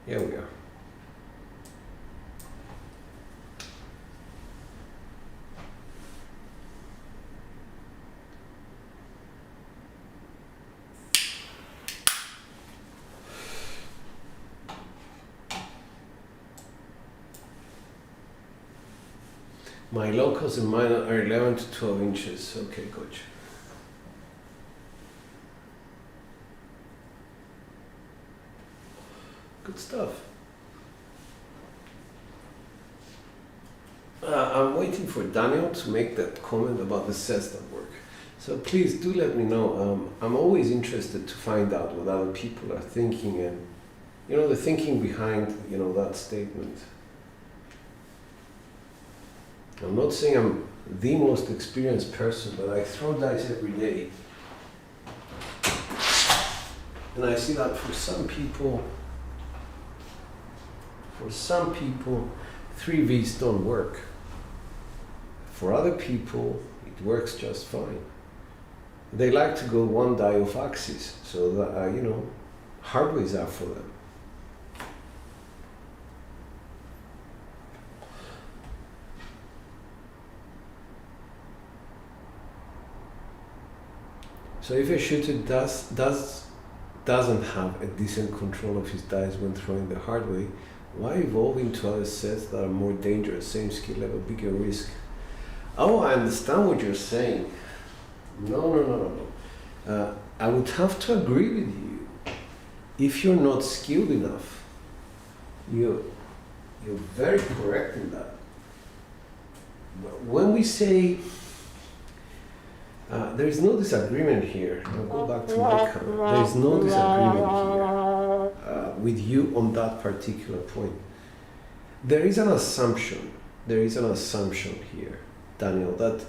Here we are. My locals and mine are 11 to 12 inches. Okay, gotcha. Good stuff. I'm waiting for Daniel to make that comment about the sets that work. So please do let me know. I'm always interested to find out what other people are thinking and, the thinking behind, that statement. I'm not saying I'm the most experienced person, but I throw dice every day. And I see that for some people, 3Vs don't work. For other people, it It works just fine. They like to go one die off axis, so that, you know, hardware is out for them. So if a shooter doesn't have a decent control of his dice when throwing the hard way, why evolve into other sets that are more dangerous, same skill level, bigger risk? Oh, I understand what you're saying. No. I would have to agree with you. If you're not skilled enough, you're very correct in that. But when we say there is no disagreement here. I'll go back to my comment. There is no disagreement here with you on that particular point. There is an assumption. There is an assumption here, Daniel, that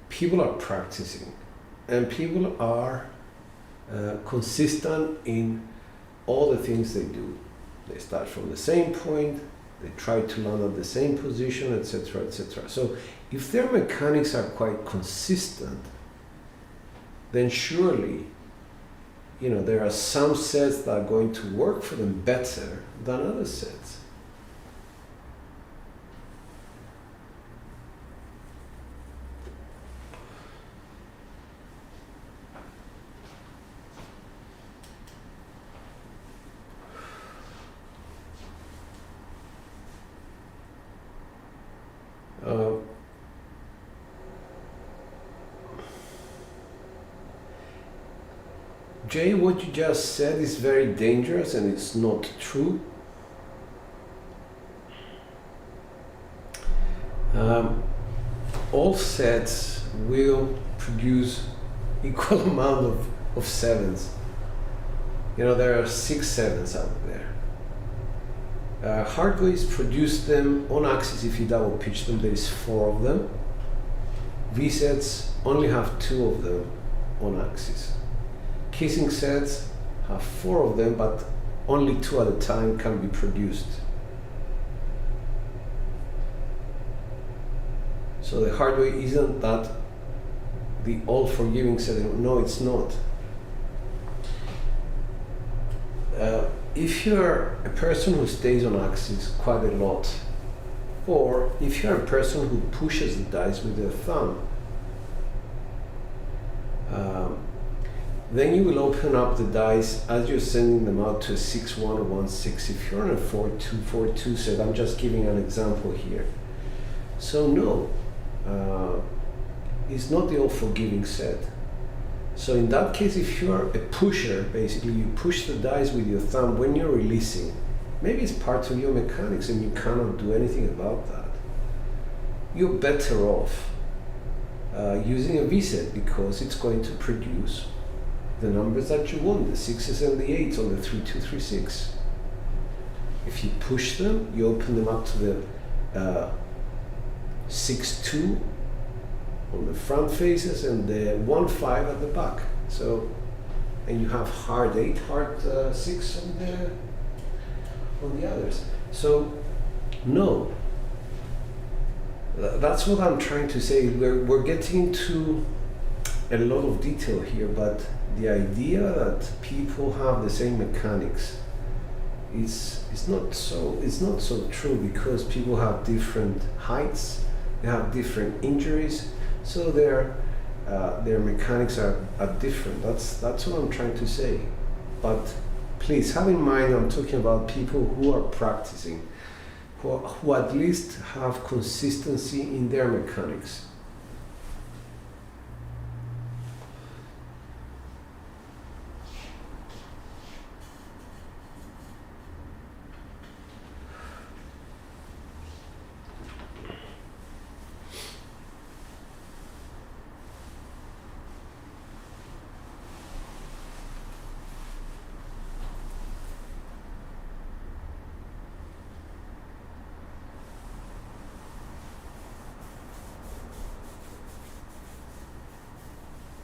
people are practicing and people are consistent in all the things they do. They start from the same point. They try to land at the same position, etc., etc. So if their mechanics are quite consistent, then surely, you know, there are some sets that are going to work for them better than other sets. Jay, what you just said is very dangerous and it's not true. All sets will produce equal amount of sevens. You know, there are 6 sevens out there. Hardways produce them on axis. If you double pitch them, there is 4 of them. V sets only have 2 of them on axis. Kissing sets have 4 of them, but only 2 at a time can be produced. So the hardware isn't that the all-forgiving setting. No, it's not. If you're a person who stays on axis quite a lot, or if you're a person who pushes the dice with their thumb, then you will open up the dice as you're sending them out to a 6-1 or 1-6. If you're on a 4-2, 4-2 set, I'm just giving an example here. So no, it's not the all-forgiving set. So in that case, if you're a pusher, basically you push the dice with your thumb when you're releasing. Maybe it's part of your mechanics and you cannot do anything about that. You're better off using a V set because it's going to produce the numbers that you want, the 6s and the 8s on the 3-2, 3-6. If you push them, you open them up to the 6-2 on the front faces and the 1-5 at the back. So, and you have hard 8, hard 6 on the others. So, no. That's what I'm trying to say. We're getting into a lot of detail here, but the idea that people have the same mechanics is not so true, because people have different heights, they have different injuries, so their mechanics are different. That's what I'm trying to say. But please have in mind, I'm talking about people who are practicing, who at least have consistency in their mechanics.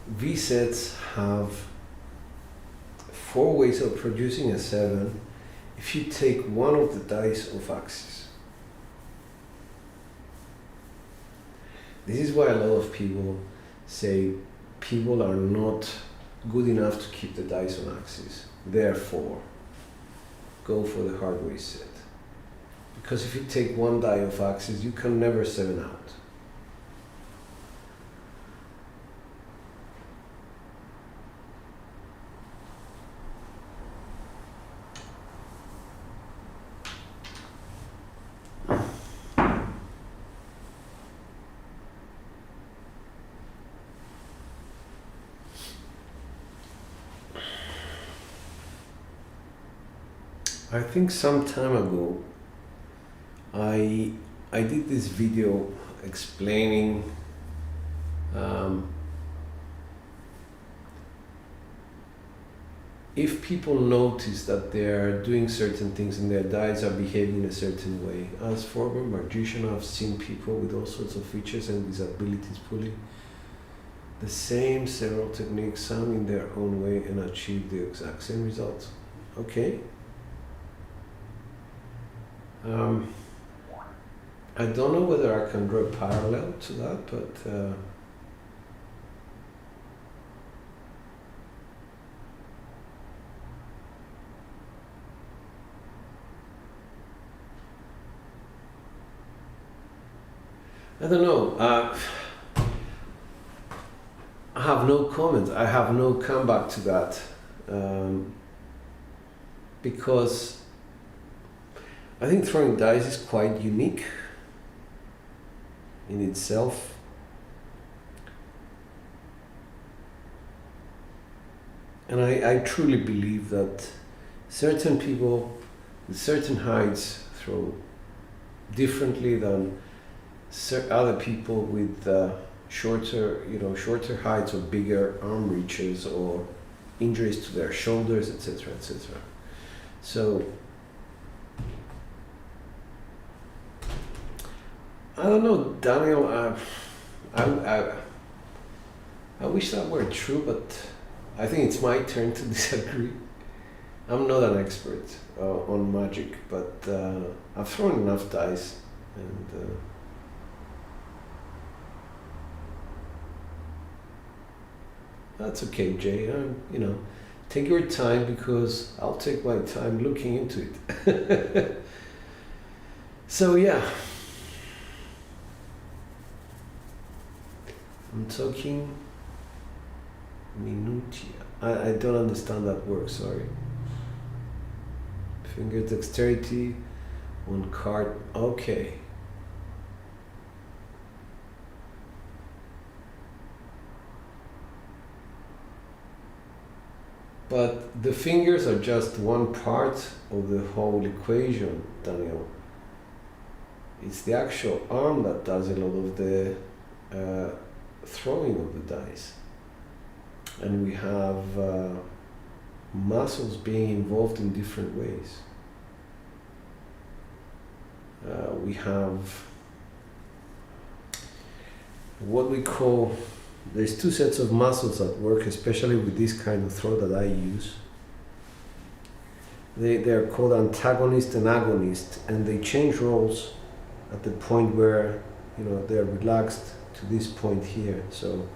V sets have 4 ways of producing a 7 if you take one of the dice off axis. This is why a lot of people say people are not good enough to keep the dice on axis. Therefore, go for the hard reset. Because if you take one die off axis, you can never 7 out. I think some time ago I did this video explaining if people notice that they're doing certain things and their dice are behaving a certain way. As former magician, I've seen people with all sorts of features and disabilities pulling the same several techniques, some in their own way, and achieve the exact same results. Okay. I don't know whether I can draw a parallel to that, but I don't know. I have no comment. I have no comeback to that because I think throwing dice is quite unique in itself. And I truly believe that certain people with certain heights throw differently than other people with shorter heights or bigger arm reaches or injuries to their shoulders, etc., etc. So I don't know, Daniel. I wish that were true, but I think it's my turn to disagree. I'm not an expert on magic, but I've thrown enough dice, and that's okay, Jay. Take your time because I'll take my time looking into it. So yeah. I'm talking minutia. I don't understand that word, sorry. Finger dexterity on card. Okay. But the fingers are just one part of the whole equation, Daniel. It's the actual arm that does a lot of the throwing of the dice, and we have muscles being involved in different ways. We have what we call, there's two sets of muscles that work, especially with this kind of throw that I use. They're called antagonist and agonist, and they change roles at the point where they're relaxed to this point here. So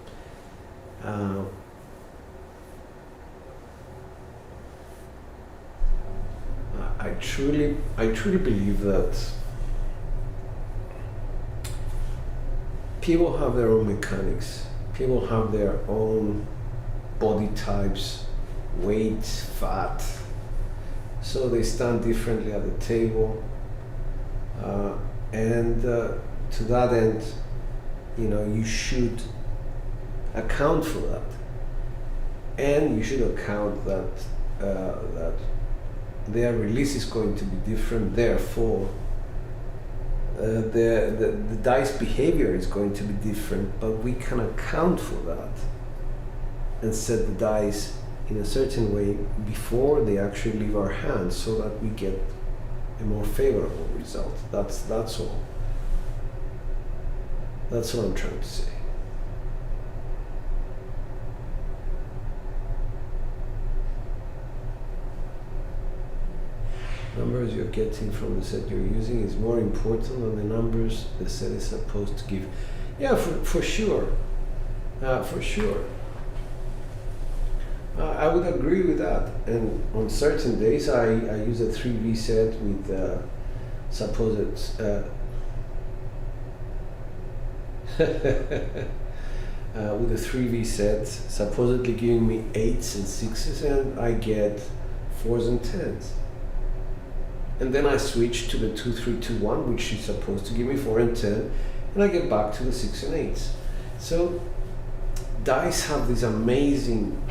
I truly believe that people have their own mechanics. People have their own body types, weight, fat. So they stand differently at the table. And to that end, you should account for that, and you should account that that their release is going to be different. Therefore, the dice behavior is going to be different. But we can account for that and set the dice in a certain way before they actually leave our hands, so that we get a more favorable result. That's all. That's what I'm trying to say. Numbers you're getting from the set you're using is more important than the numbers the set is supposed to give. Yeah, for sure. For sure. I would agree with that. And on certain days, I use a 3V set with supposed with a 3V set, supposedly giving me 8s and 6s, and I get 4s and 10s. And then I switch to the 2-3-2-1, which is supposed to give me 4 and 10, and I get back to the 6 and 8s. So dice have this amazing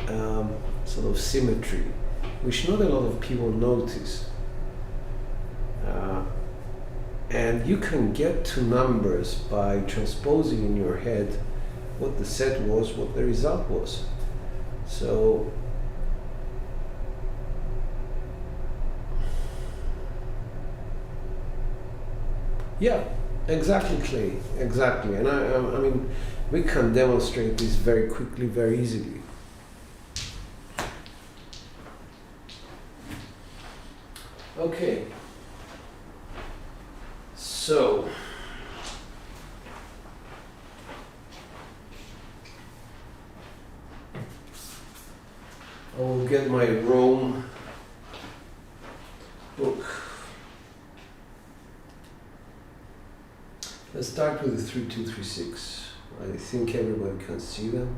sort of symmetry, which not a lot of people notice. And you can get to numbers by transposing in your head what the set was, what the result was. So yeah, exactly, Clay, exactly. And I mean, we can demonstrate this very quickly, very easily. Okay, so I will get my Rome book. Let's start with the 3-2-3-6. I think everybody can see them.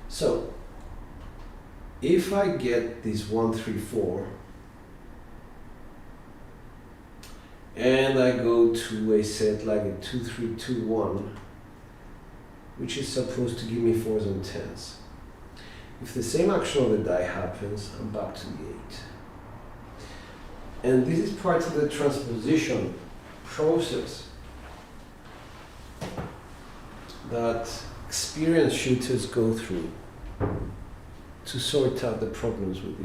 So, if I get this 1-3-4 and I go to a set like a 2-3-2-1, which is supposed to give me 4s and 10s. If the same action of the die happens, I'm back to the 8. And this is part of the transposition process that experienced shooters go through to sort out the problems with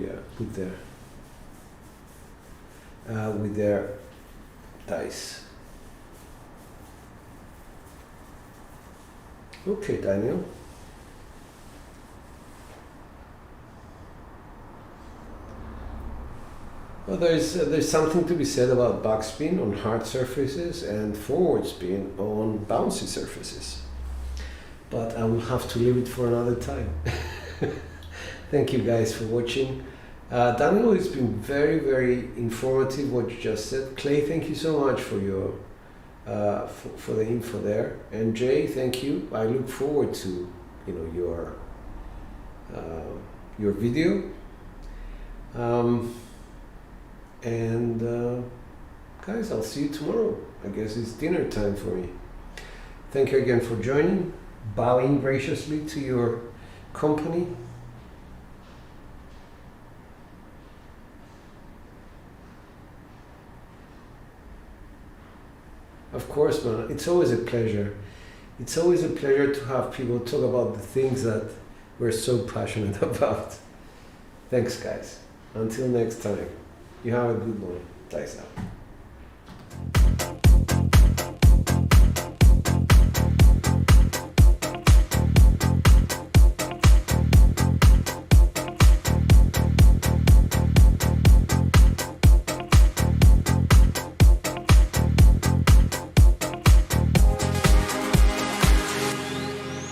their dice. Okay, Daniel. Well, there's something to be said about backspin on hard surfaces and forward spin on bouncy surfaces. But I will have to leave it for another time. Thank you guys for watching. Daniel, it's been very, very informative what you just said. Clay, thank you so much for your for the info there. And Jay, thank you. I look forward to your video. Guys, I'll see you tomorrow. I guess it's dinner time for me. Thank you again for joining. Bowing graciously to your company. Of course, man, it's always a pleasure. It's always a pleasure to have people talk about the things that we're so passionate about. Thanks, guys. Until next time, you have a good one. Dice out.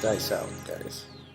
Dice out, guys.